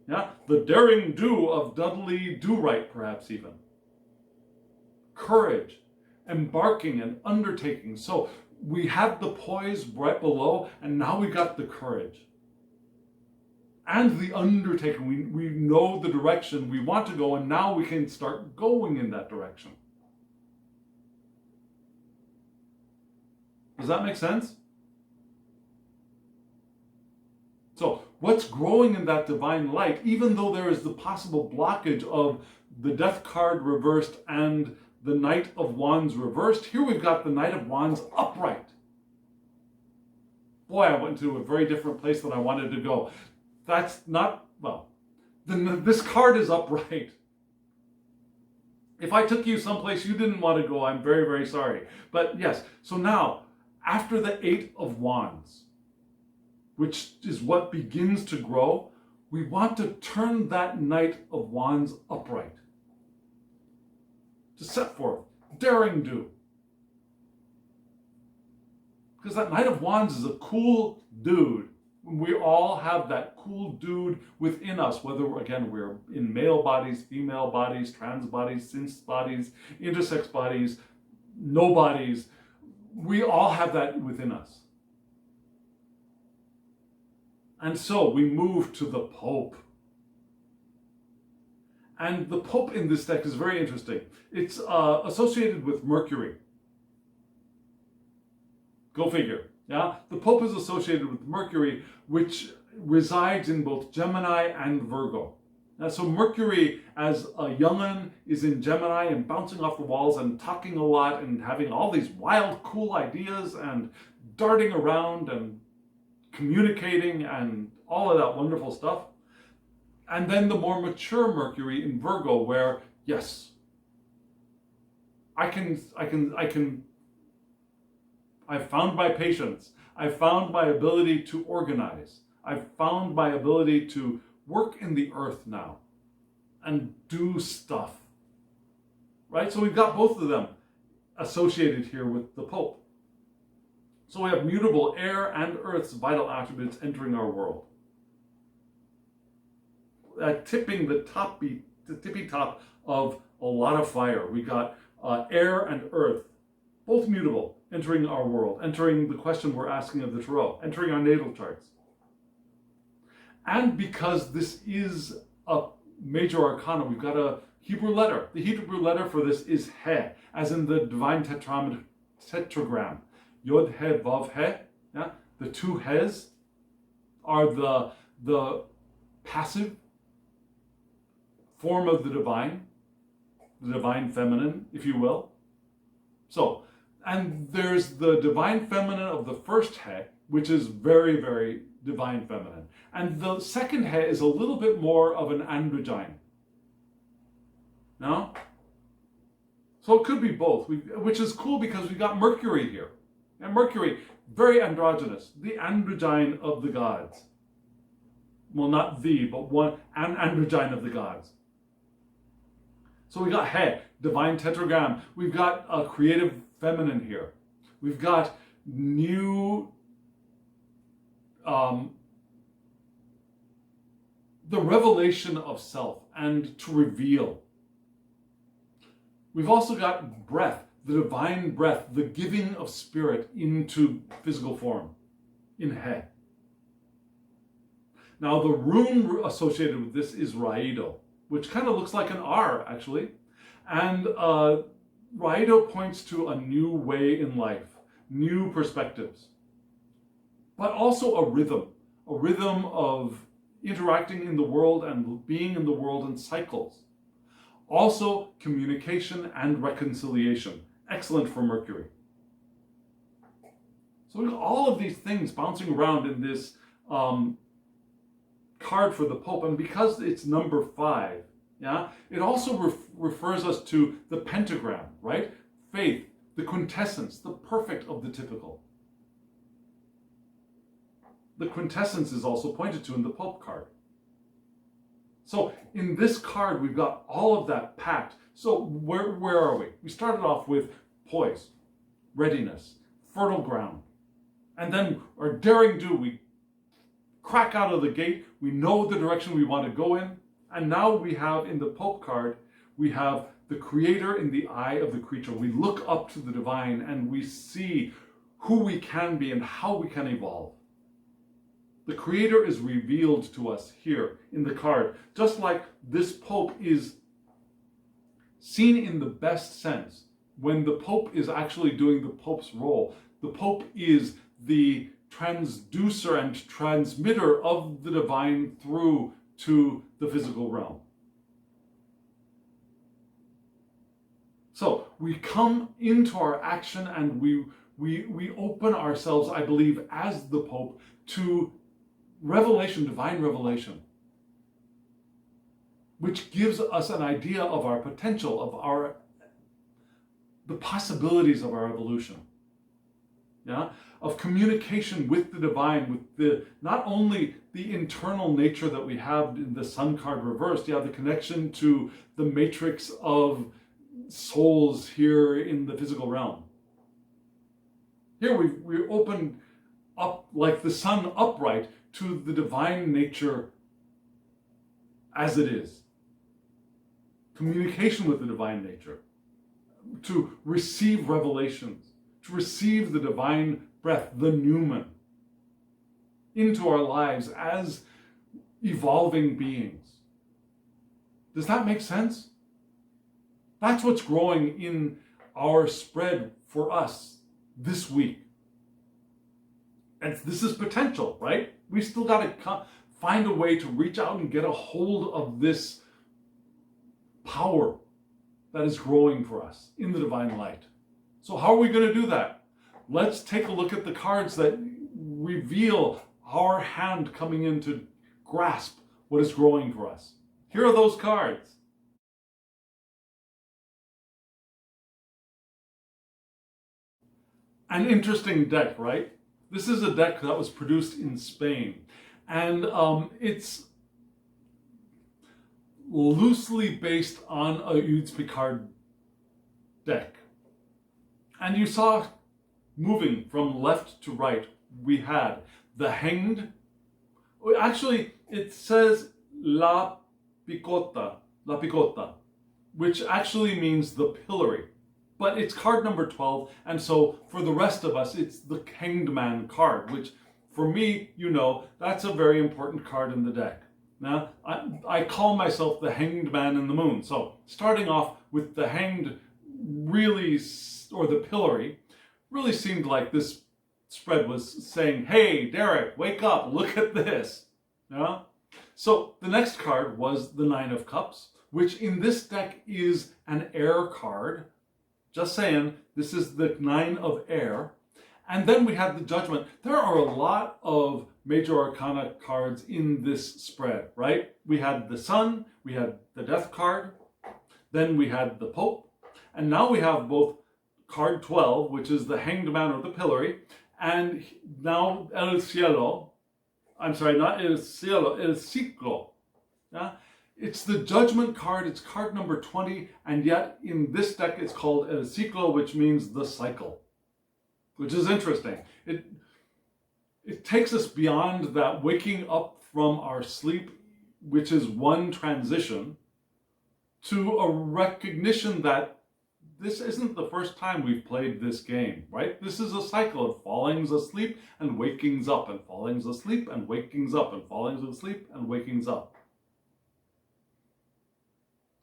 Yeah? The daring do of Dudley Do-Right, perhaps even. Courage, embarking and undertaking. So, we have the poise right below, and now we got the courage. And the undertaking. We know the direction we want to go, and now we can start going in that direction. Does that make sense? So, what's growing in that divine light, even though there is the possible blockage of the Death card reversed and the Knight of Wands reversed, here we've got the Knight of Wands upright. Boy, I went to a very different place than I wanted to go. That's not, well, then this card is upright. If I took you someplace you didn't want to go, I'm very, very sorry. But yes, so now, after the Eight of Wands, which is what begins to grow, we want to turn that Knight of Wands upright. To set forth, daring do. Because that Knight of Wands is a cool dude. We all have that cool dude within us, whether, again, we're in male bodies, female bodies, trans bodies, cis bodies, intersex bodies, no bodies. We all have that within us. And so we move to the Pope. And the Pope in this deck is very interesting. It's associated with Mercury. Go figure. Yeah, the Pope is associated with Mercury, which resides in both Gemini and Virgo. Now, so Mercury, as a young'un, is in Gemini and bouncing off the walls and talking a lot and having all these wild, cool ideas and darting around and communicating and all of that wonderful stuff. And then the more mature Mercury in Virgo, where, yes, I've found my patience. I've found my ability to organize. I've found my ability to work in the earth now and do stuff. Right? So we've got both of them associated here with the Pope. So we have mutable air and earth's vital attributes entering our world. Tipping the tippy top of a lot of fire. We got air and earth, both mutable, entering our world, entering the question we're asking of the tarot, entering our natal charts. And because this is a major arcana, we've got a Hebrew letter. The Hebrew letter for this is He, as in the divine tetragram. Yod He Vav He. Yeah? The two He's are the passive form of the divine feminine, if you will. So, and there's the divine feminine of the first He, which is very, very divine feminine. And the second He is a little bit more of an androgyne. No? So it could be both, which is cool because we've got Mercury here. And Mercury, very androgynous, the androgyne of the gods. Well, not the, but one, an androgyne of the gods. So we got He, divine tetragram. We've got a creative feminine here. We've got new, the revelation of self and to reveal. We've also got breath, the divine breath, the giving of spirit into physical form in He. Now the rune associated with this is Raido, which kind of looks like an R actually. And Raido points to a new way in life, new perspectives, but also a rhythm of interacting in the world and being in the world in cycles. Also communication and reconciliation, excellent for Mercury. So we've got all of these things bouncing around in this card for the Pope, and because it's number 5, yeah, it also refers us to the pentagram, right? Faith, the quintessence, the perfect of the typical. The quintessence is also pointed to in the Pope card. So in this card, we've got all of that packed. So where are we? We started off with poise, readiness, fertile ground. And then our daring do, we crack out of the gate. We know the direction we want to go in. And now we have in the Pope card, we have the creator in the eye of the creature. We look up to the divine and we see who we can be and how we can evolve. The creator is revealed to us here in the card, just like this Pope is seen in the best sense. When the Pope is actually doing the Pope's role, the Pope is the transducer and transmitter of the divine through to the physical realm. So we come into our action and we open ourselves, I believe, as the Pope to revelation, divine revelation. which gives us an idea of our potential, of the possibilities of our evolution. Yeah? Of communication with the divine, with the not only the internal nature that we have in the Sun card reversed, yeah, the connection to the matrix of souls here in the physical realm. Here we open up like the sun upright to the divine nature as it is. Communication with the divine nature. To receive revelations. To receive the divine breath, the Newman, into our lives as evolving beings. Does that make sense? That's what's growing in our spread for us this week. And this is potential, right? We still got to find a way to reach out and get a hold of this power that is growing for us in the divine light. So how are we going to do that? Let's take a look at the cards that reveal our hand coming in to grasp what is growing for us. Here are those cards. An interesting deck, right? This is a deck that was produced in Spain, and it's loosely based on a Udes Picard deck. And you saw, moving from left to right, we had the Hanged. Actually, it says la picota, which actually means the pillory. But it's card number 12, and so for the rest of us, it's the Hanged Man card, which for me, you know, that's a very important card in the deck. Now, I call myself the Hanged Man in the Moon. So starting off with the Hanged really, or the pillory, really seemed like this spread was saying, hey, Derek, wake up, look at this. Yeah? So the next card was the Nine of Cups, which in this deck is an air card. Just saying, this is the Nine of Air. And then we have the Judgment. There are a lot of major arcana cards in this spread, right? We had the Sun, we had the Death card, then we had the Pope, and now we have both card 12, which is the Hanged Man or the Pillory, and now El Cielo. I'm sorry, not El Cielo, El Ciclo. Yeah? It's the Judgment card, it's card number 20, and yet in this deck it's called El Ciclo, which means the cycle, which is interesting. It takes us beyond that waking up from our sleep, which is one transition, to a recognition that this isn't the first time we've played this game, right? This is a cycle of fallings asleep and wakings up, and fallings asleep and wakings up, and fallings asleep and wakings up.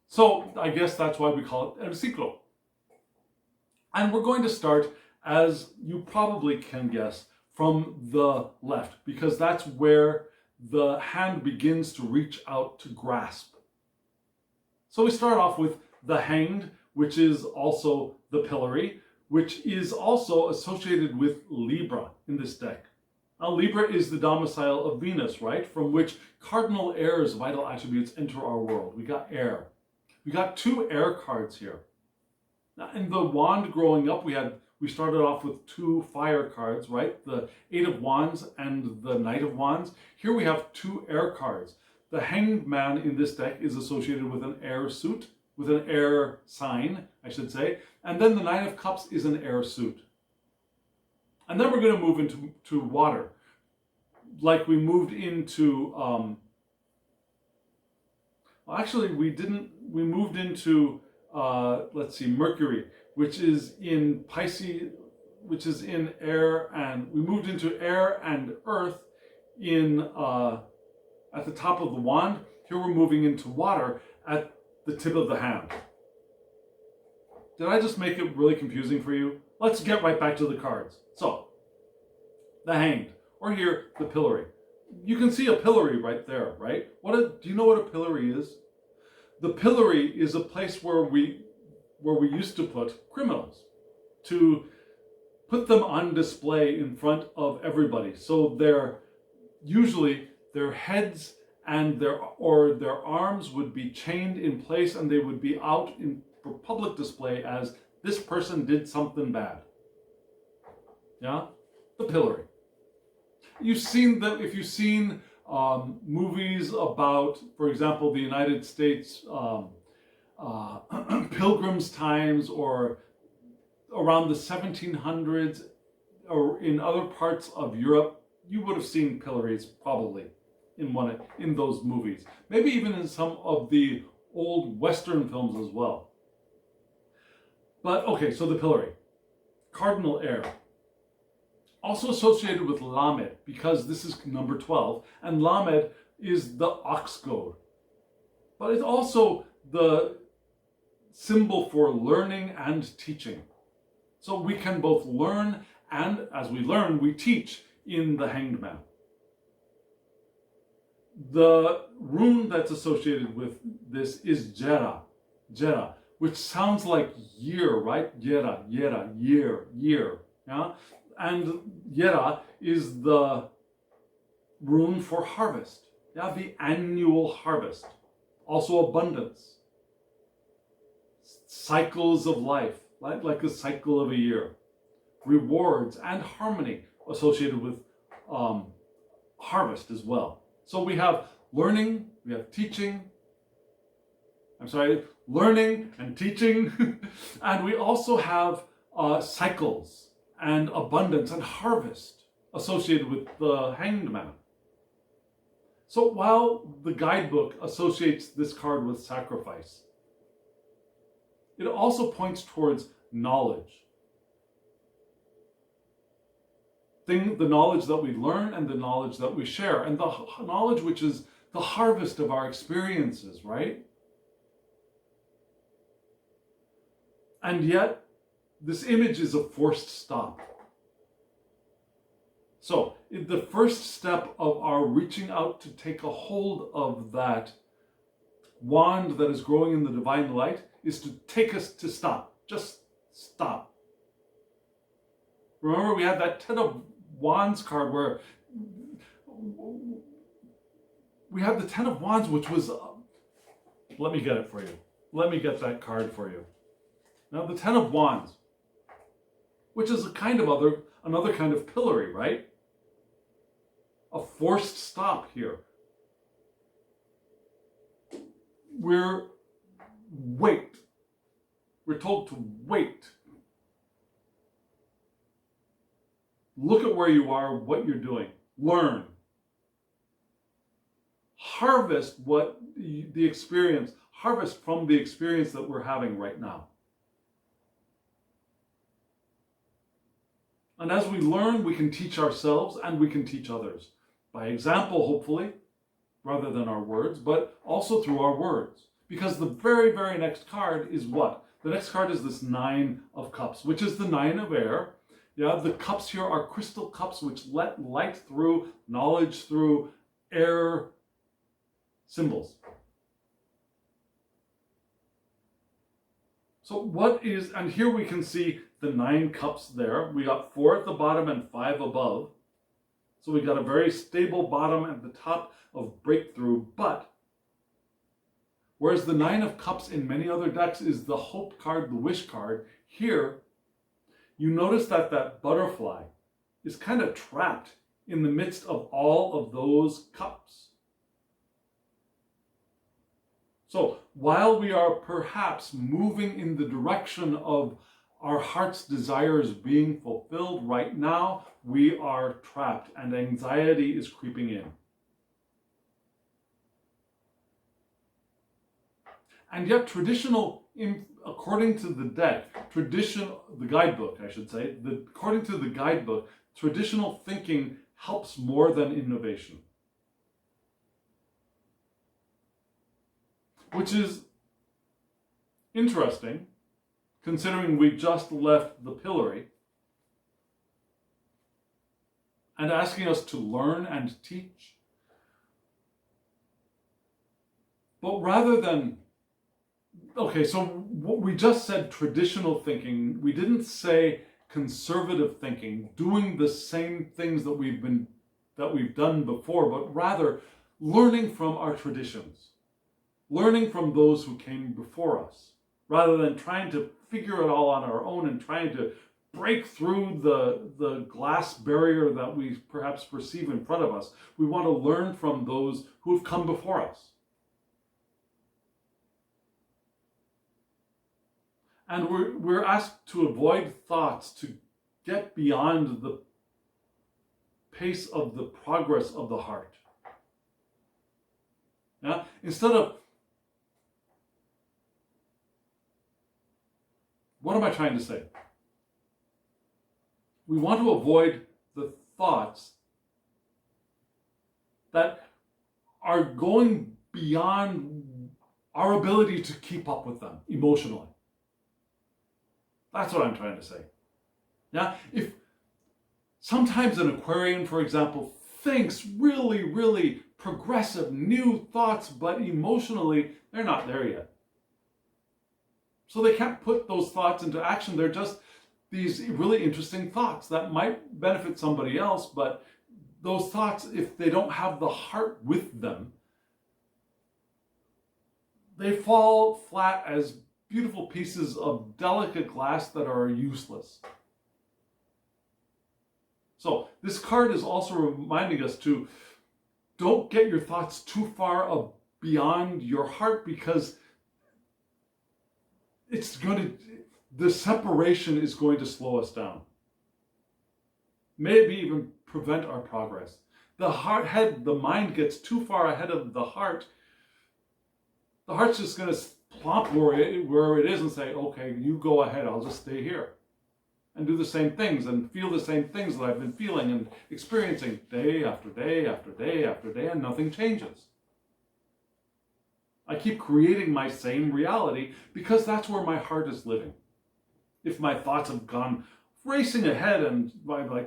So I guess that's why we call it El Ciclo. And we're going to start, as you probably can guess, from the left, because that's where the hand begins to reach out to grasp. So we start off with the Hanged, which is also the Pillory, which is also associated with Libra in this deck. Now, Libra is the domicile of Venus, right? From which cardinal air's vital attributes enter our world. We got air. We got two air cards here. Now, in the wand growing up, we started off with two fire cards, right? The Eight of Wands and the Knight of Wands. Here we have two air cards. The Hanged Man in this deck is associated with an air suit, with an air sign, I should say. And then the Nine of Cups is an air suit. And then we're going to move into water. Like we moved into, well, actually we didn't, we moved into, let's see, Mercury, which is in Pisces, which is in air, and we moved into air and earth in, at the top of the wand. Here we're moving into water at the tip of the hand. Did I just make it really confusing for you? Let's get right back to the cards. So, the Hanged, or here, the Pillory. You can see a pillory right there, right? Do you know what a pillory is? The pillory is a place where we used to put criminals, to put them on display in front of everybody. So usually their heads and their arms would be chained in place, and they would be out for public display as this person did something bad. Yeah, the pillory. You've seen that if you've seen movies about, for example, the United States Pilgrim's times, or around the 1700s, or in other parts of Europe, you would have seen pillories probably in those movies. Maybe even in some of the old Western films as well. But okay, so the pillory, cardinal heir, also associated with Lamed, because this is number 12, and Lamed is the ox goad. But it's also the symbol for learning and teaching. So we can both learn, and as we learn, we teach in the Hanged Man. The rune that's associated with this is Jera, which sounds like year, right? Jera, year. Yeah? And Jera is the rune for harvest, yeah, the annual harvest. Also abundance, cycles of life, like the cycle of a year, rewards, and harmony associated with harvest as well. So we have learning, we have teaching, learning and teaching, and we also have cycles and abundance and harvest associated with the Hanged Man. So while the guidebook associates this card with sacrifice, it also points towards knowledge. The knowledge that we learn and the knowledge that we share, and the knowledge which is the harvest of our experiences, right? And yet, this image is a forced stop. So, the first step of our reaching out to take a hold of that wand that is growing in the divine light is to take us to stop. Just stop. Remember, we had that Ten of Wands card where we had the Ten of Wands, which was, let me get it for you. Let me get that card for you. Now, the Ten of Wands, which is another kind of pillory, right? A forced stop here. We're told to wait. Look at where you are, what you're doing. Learn. Harvest harvest from the experience that we're having right now. And as we learn, we can teach ourselves and we can teach others. By example, hopefully, rather than our words, but also through our words. Because the very, very next card is what? The next card is this Nine of Cups, which is the Nine of Air. Yeah, the cups here are crystal cups which let light through, knowledge through, air symbols. So and here we can see the 9 cups there. We got 4 at the bottom and 5 above. So we got a very stable bottom at the top of breakthrough, but whereas the 9 of Cups in many other decks is the hope card, the wish card, here you notice that that butterfly is kind of trapped in the midst of all of those cups. So while we are perhaps moving in the direction of our heart's desires being fulfilled right now, we are trapped and anxiety is creeping in. And yet according to the deck, the guidebook, I should say, according to the guidebook, traditional thinking helps more than innovation. Which is interesting, considering we just left the pillory, and asking us to learn and teach. But rather than, okay, so what we just said traditional thinking, we didn't say conservative thinking, doing the same things that we've done before, but rather learning from our traditions, learning from those who came before us, rather than trying to figure it all on our own and trying to break through the glass barrier that we perhaps perceive in front of us. We want to learn from those who have come before us. And we're asked to avoid thoughts, to get beyond the pace of the progress of the heart. Yeah? Instead of, what am I trying to say? We want to avoid the thoughts that are going beyond our ability to keep up with them emotionally. That's what I'm trying to say. Yeah? If sometimes an Aquarian, for example, thinks really, really progressive new thoughts, but emotionally, they're not there yet. So they can't put those thoughts into action. They're just these really interesting thoughts that might benefit somebody else, but those thoughts, if they don't have the heart with them, they fall flat as beautiful pieces of delicate glass that are useless. So this card is also reminding us to don't get your thoughts too far beyond your heart, because the separation is going to slow us down. Maybe even prevent our progress. The mind gets too far ahead of the heart. The heart's just going to plop where it is and say, okay, you go ahead, I'll just stay here. And do the same things and feel the same things that I've been feeling and experiencing day after day after day after day, and nothing changes. I keep creating my same reality because that's where my heart is living. If my thoughts have gone racing ahead and the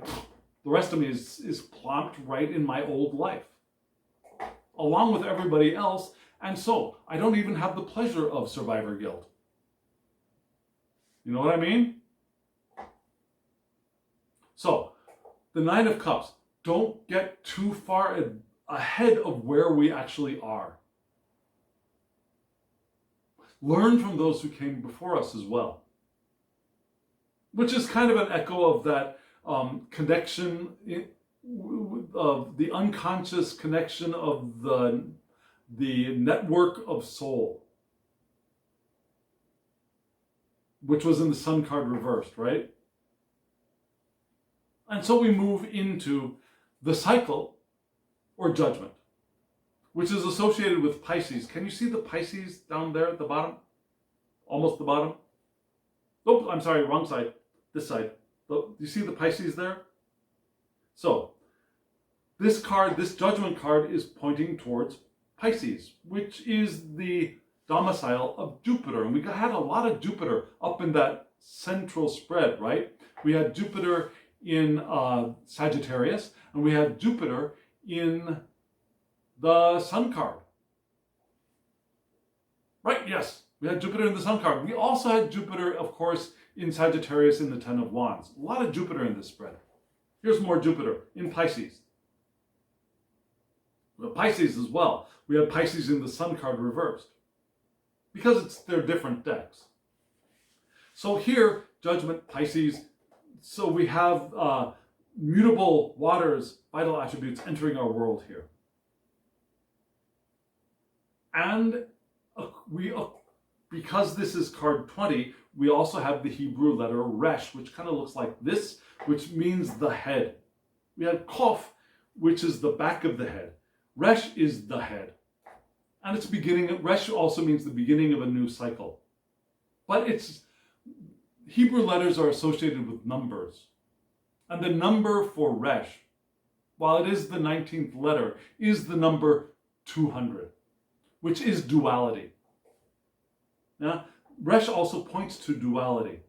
rest of me is plopped right in my old life, along with everybody else, and so I don't even have the pleasure of survivor guilt. You know what I mean? So, the Nine of Cups, don't get too far ahead of where we actually are. Learn from those who came before us as well. Which is kind of an echo of that connection, of the unconscious connection of the network of soul, which was in the Sun card reversed, right? And so we move into the cycle, or judgment, which is associated with Pisces. Can you see the Pisces down there at the bottom? Almost the bottom? Oh, I'm sorry, wrong side. This side. Do you see the Pisces there? So, this card, this judgment card, is pointing towards Pisces, which is the domicile of Jupiter. And we had a lot of Jupiter up in that central spread, right? We had Jupiter in Sagittarius, and we had Jupiter in the Sun card. Right, yes, we had Jupiter in the Sun card. We also had Jupiter, of course, in Sagittarius in the Ten of Wands. A lot of Jupiter in this spread. Here's more Jupiter in Pisces. We have Pisces as well. We had Pisces in the Sun card reversed, because they're different decks. So here, Judgment, Pisces. So we have mutable waters, vital attributes entering our world here. And because this is card 20, we also have the Hebrew letter Resh, which kind of looks like this, which means the head. We have Kof, which is the back of the head. Resh is the head. And it's Resh also means the beginning of a new cycle. But Hebrew letters are associated with numbers. And the number for Resh, while it is the 19th letter, is the number 200, which is duality. Now, Resh also points to duality.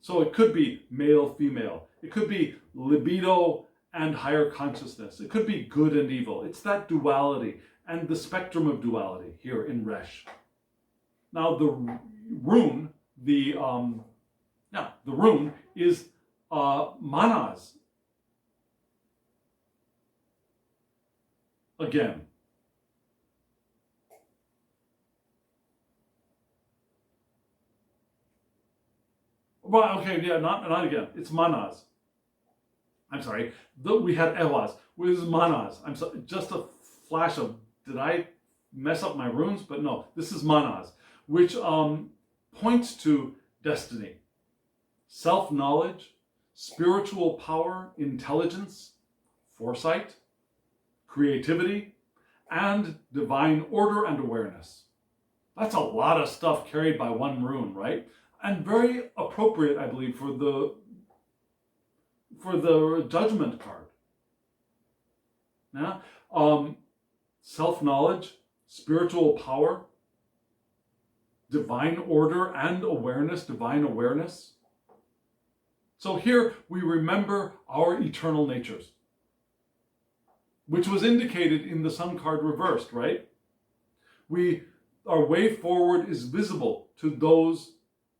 So it could be male, female. It could be libido and higher consciousness. It could be good and evil. It's that duality and the spectrum of duality here in Resh. Now, the rune, the rune is Manas. Again, Well, okay, yeah, not again. It's manas. I'm sorry. We had ewas. Which is manas. I'm sorry. Just a flash of, did I mess up my runes? But no, this is manas, which points to destiny, self-knowledge, spiritual power, intelligence, foresight, creativity, and divine order and awareness. That's a lot of stuff carried by one rune, right? And very appropriate, I believe, for the judgment card. Yeah? Self-knowledge, spiritual power, divine order and awareness, divine awareness. So here we remember our eternal natures, which was indicated in the sun card reversed, right? Our way forward is visible to those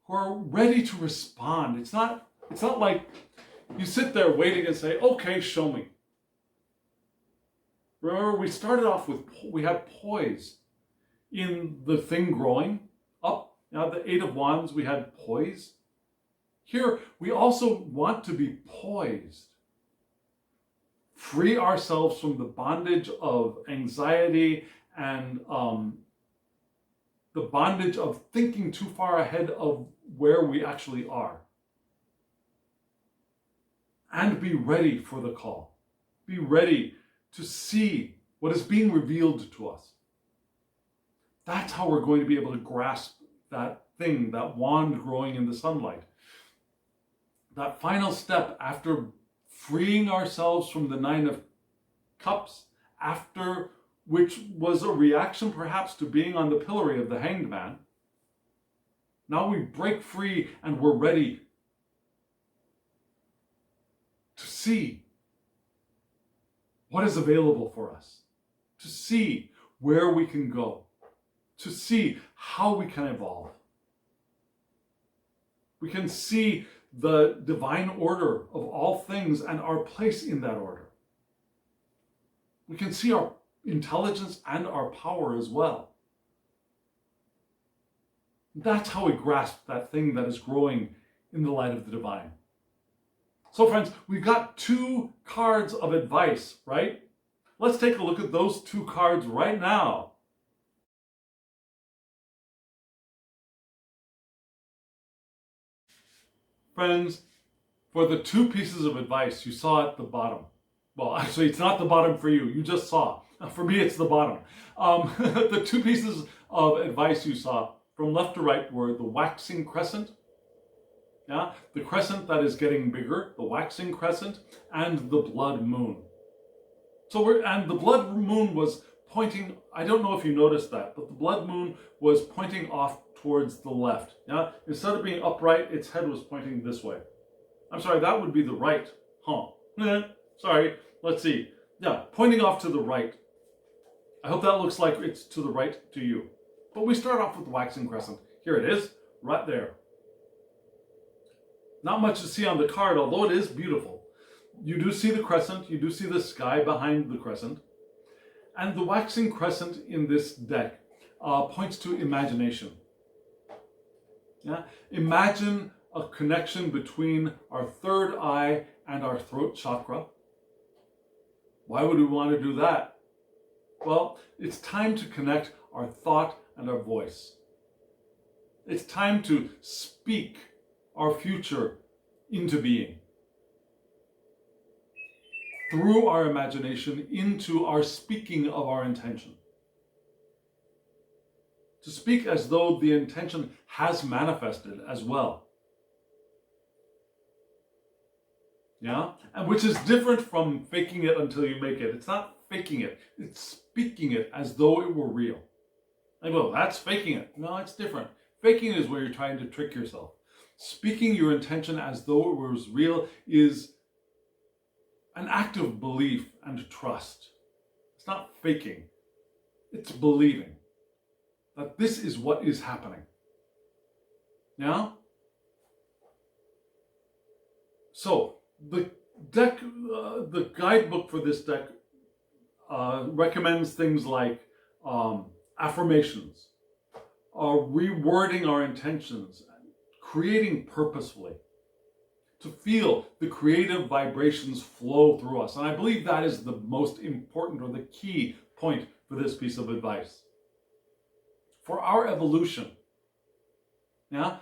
who are ready to respond. It's not like you sit there waiting and say, okay, show me. Remember, we started off with, we had poise in the thing growing up. Now the Eight of Wands, we had poise. Here, we also want to be poised. Free ourselves from the bondage of anxiety and the bondage of thinking too far ahead of where we actually are. And be ready for the call. Be ready to see what is being revealed to us. That's how we're going to be able to grasp that thing, that wand growing in the sunlight. That final step after freeing ourselves from the Nine of Cups, after which was a reaction perhaps to being on the pillory of the Hanged Man. Now we break free and we're ready to see what is available for us, to see where we can go, to see how we can evolve. We can see the divine order of all things and our place in that order. We can see our intelligence and our power as well. That's how we grasp that thing that is growing in the light of the divine. So friends, we've got two cards of advice, right? Let's take a look at those two cards right now. Friends, for the two pieces of advice you saw at the bottom. Well, actually, it's not the bottom for you. You just saw. For me, it's the bottom. The two pieces of advice you saw from left to right were the waxing crescent. Yeah, the crescent that is getting bigger, the waxing crescent, and the blood moon. And the blood moon was pointing, I don't know if you noticed that, but the blood moon was pointing off towards the left. Yeah, instead of being upright, its head was pointing this way. I'm sorry, that would be the right. Sorry, let's see. Yeah, pointing off to the right. I hope that looks like it's to the right to you. But we start off with the waxing crescent. Here it is, right there. Not much to see on the card, although it is beautiful. You do see the crescent, you do see the sky behind the crescent. And the waxing crescent in this deck points to imagination. Yeah? Imagine a connection between our third eye and our throat chakra. Why would we want to do that? Well, it's time to connect our thought and our voice. It's time to speak our future into being. Through our imagination into our speaking of our intention. To speak as though the intention has manifested as well. Yeah? And which is different from faking it until you make it. It's not faking it. It's speaking it as though it were real. Like, well, that's faking it. No, it's different. Faking is where you're trying to trick yourself. Speaking your intention as though it was real is an act of belief and trust. It's not faking. It's believing that this is what is happening. Yeah? So, the deck, the guidebook for this deck recommends things like affirmations, rewording our intentions, creating purposefully, to feel the creative vibrations flow through us. And I believe that is the most important or the key point for this piece of advice. For our evolution, yeah,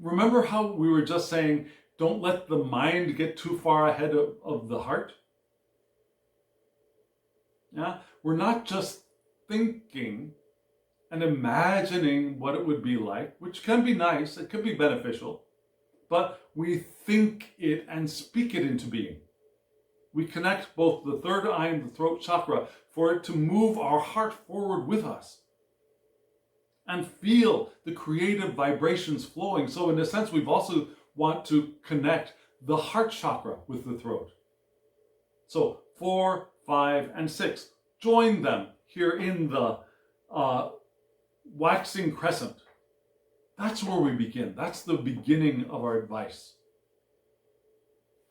remember how we were just saying, don't let the mind get too far ahead of the heart? Yeah, we're not just thinking and imagining what it would be like, which can be nice, it can be beneficial, but we think it and speak it into being. We connect both the third eye and the throat chakra for it to move our heart forward with us and feel the creative vibrations flowing. So in a sense, we've also want to connect the heart chakra with the throat. So 4, 5, and 6, join them here in the waxing crescent. That's where we begin. That's the beginning of our advice.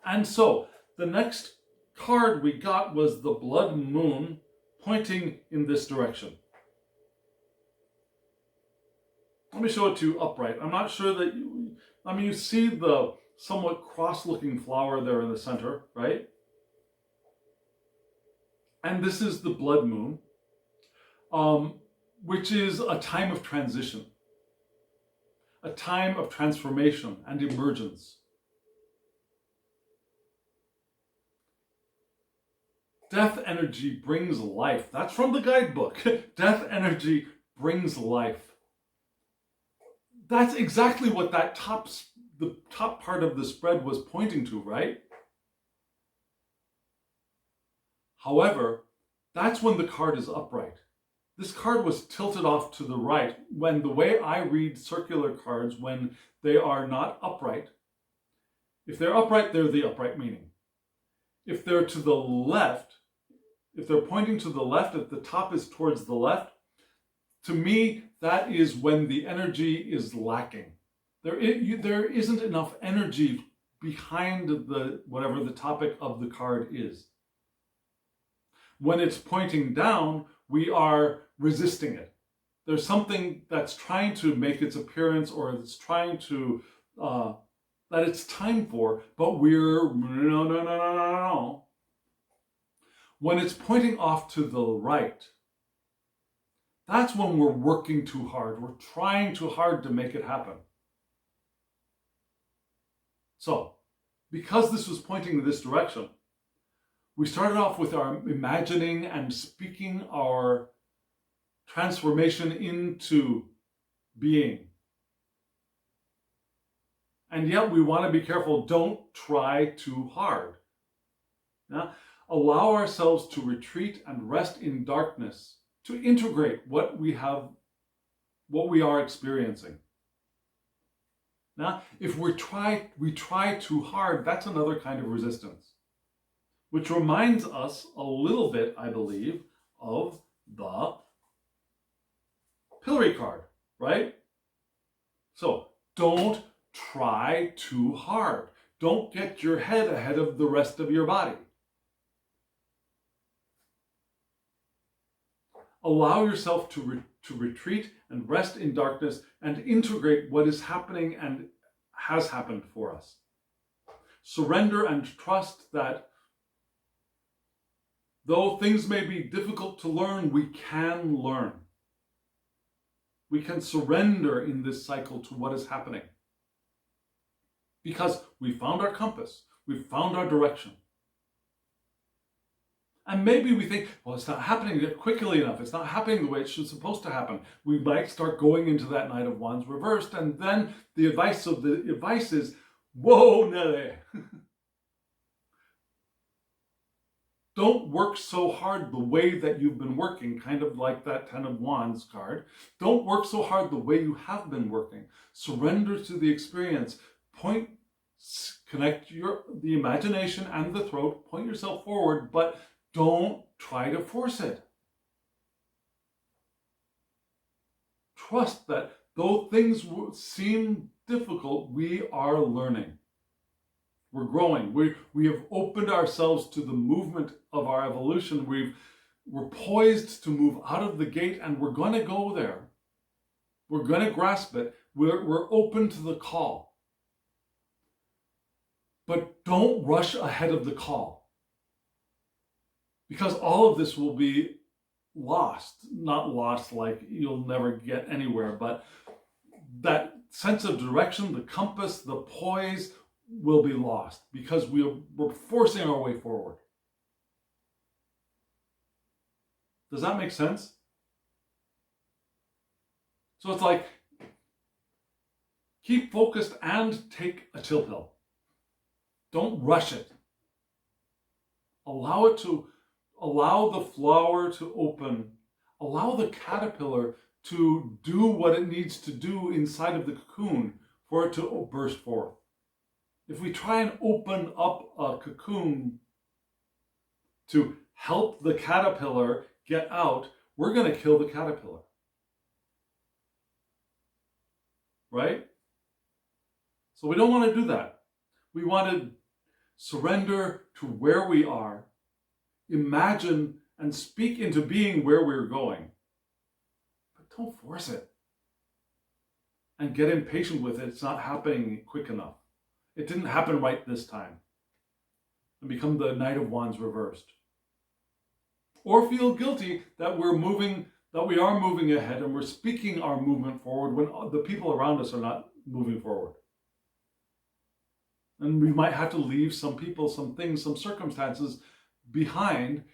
And so the next card we got was the blood moon pointing in this direction. Let me show it to you upright. I'm not sure that you see the somewhat cross-looking flower there in the center, right? And this is the blood moon, which is a time of transition, a time of transformation and emergence. Death energy brings life. That's from the guidebook. Death energy brings life. That's exactly what that the top part of the spread was pointing to, right? However, that's when the card is upright. This card was tilted off to the right when the way I read circular cards, when they are not upright, if they're upright, they're the upright meaning. If they're to the left, if they're pointing to the left, if the top is towards the left, to me, that is when the energy is lacking. There isn't enough energy behind whatever the topic of the card is. When it's pointing down, we are resisting it. There's something that's trying to make its appearance, or it's trying to, that it's time for, but we're, no. When it's pointing off to the right, that's when we're working too hard. We're trying too hard to make it happen. So, because this was pointing in this direction, we started off with our imagining and speaking our transformation into being. And yet we want to be careful, don't try too hard. Yeah? Allow ourselves to retreat and rest in darkness, to integrate what we are experiencing. Now, if we try too hard, that's another kind of resistance, which reminds us a little bit, I believe, of the pillory card, right? So don't try too hard. Don't get your head ahead of the rest of your body. Allow yourself to retreat and rest in darkness and integrate what is happening and has happened for us. Surrender and trust that though things may be difficult to learn, we can learn. We can surrender in this cycle to what is happening. Because we found our compass, we found our direction. And maybe we think, well, it's not happening quickly enough. It's not happening the way it's supposed to happen. We might start going into that Knight of Wands reversed, and then the advice is, whoa, Nelly. Don't work so hard the way that you've been working, kind of like that Ten of Wands card. Don't work so hard the way you have been working. Surrender to the experience. Connect the imagination and the throat. Point yourself forward, but don't try to force it. Trust that though things seem difficult, we are learning. We're growing. We have opened ourselves to the movement of our evolution. We're poised to move out of the gate, and we're going to go there. We're going to grasp it. We're open to the call. But don't rush ahead of the call, because all of this will be lost. Not lost like you'll never get anywhere, but that sense of direction, the compass, the poise will be lost because we're forcing our way forward. Does that make sense? So it's like, keep focused and take a chill pill. Don't rush it. Allow the flower to open. Allow the caterpillar to do what it needs to do inside of the cocoon for it to burst forth. If we try and open up a cocoon to help the caterpillar get out, we're going to kill the caterpillar. Right? So we don't want to do that. We want to surrender to where we are, imagine and speak into being where we're going. But don't force it. And get impatient with it. It's not happening quick enough. It didn't happen right this time. And become the Knight of Wands reversed. Or feel guilty that we are moving ahead and we're speaking our movement forward when the people around us are not moving forward. And we might have to leave some people, some things, some circumstances behind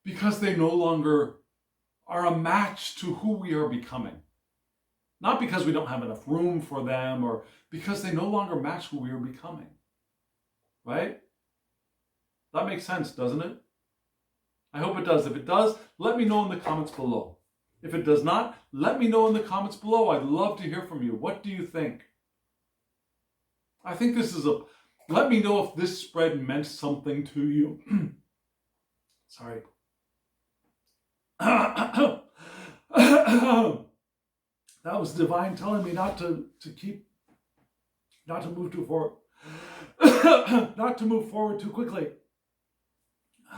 because they no longer are a match to who we are becoming. Not because we don't have enough room for them or because they no longer match who we are becoming. Right? That makes sense, doesn't it? I hope it does. If it does, let me know in the comments below. If it does not, let me know in the comments below. I'd love to hear from you. What do you think? I think this is let me know if this spread meant something to you. Sorry. That was divine telling me not to move too forward. Not to move forward too quickly.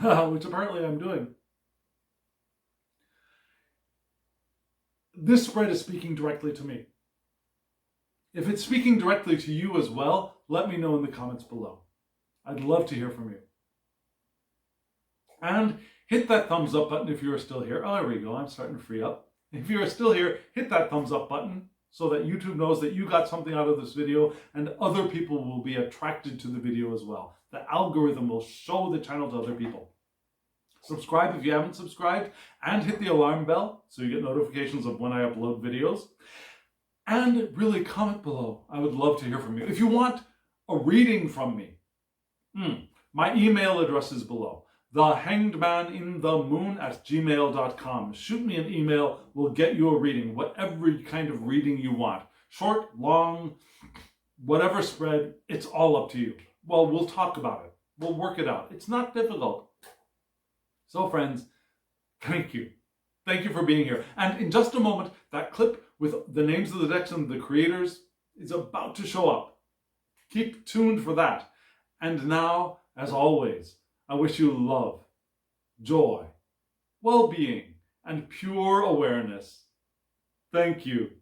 Which apparently I'm doing. This spread is speaking directly to me. If it's speaking directly to you as well, let me know in the comments below. I'd love to hear from you. And hit that thumbs up button if you're still here. Oh, there we go. I'm starting to free up. If you're still here, hit that thumbs up button so that YouTube knows that you got something out of this video and other people will be attracted to the video as well. The algorithm will show the channel to other people. Subscribe if you haven't subscribed and hit the alarm bell so you get notifications of when I upload videos. And really comment below. I would love to hear from you. If you want a reading from me, my email address is below. thehangedmaninthemoon@gmail.com. Shoot me an email. We'll get you a reading. Whatever kind of reading you want. Short, long, whatever spread, it's all up to you. Well, we'll talk about it. We'll work it out. It's not difficult. So friends, thank you. Thank you for being here. And in just a moment, that clip with the names of the decks and the creators is about to show up. Keep tuned for that. And now, as always, I wish you love, joy, well-being, and pure awareness. Thank you.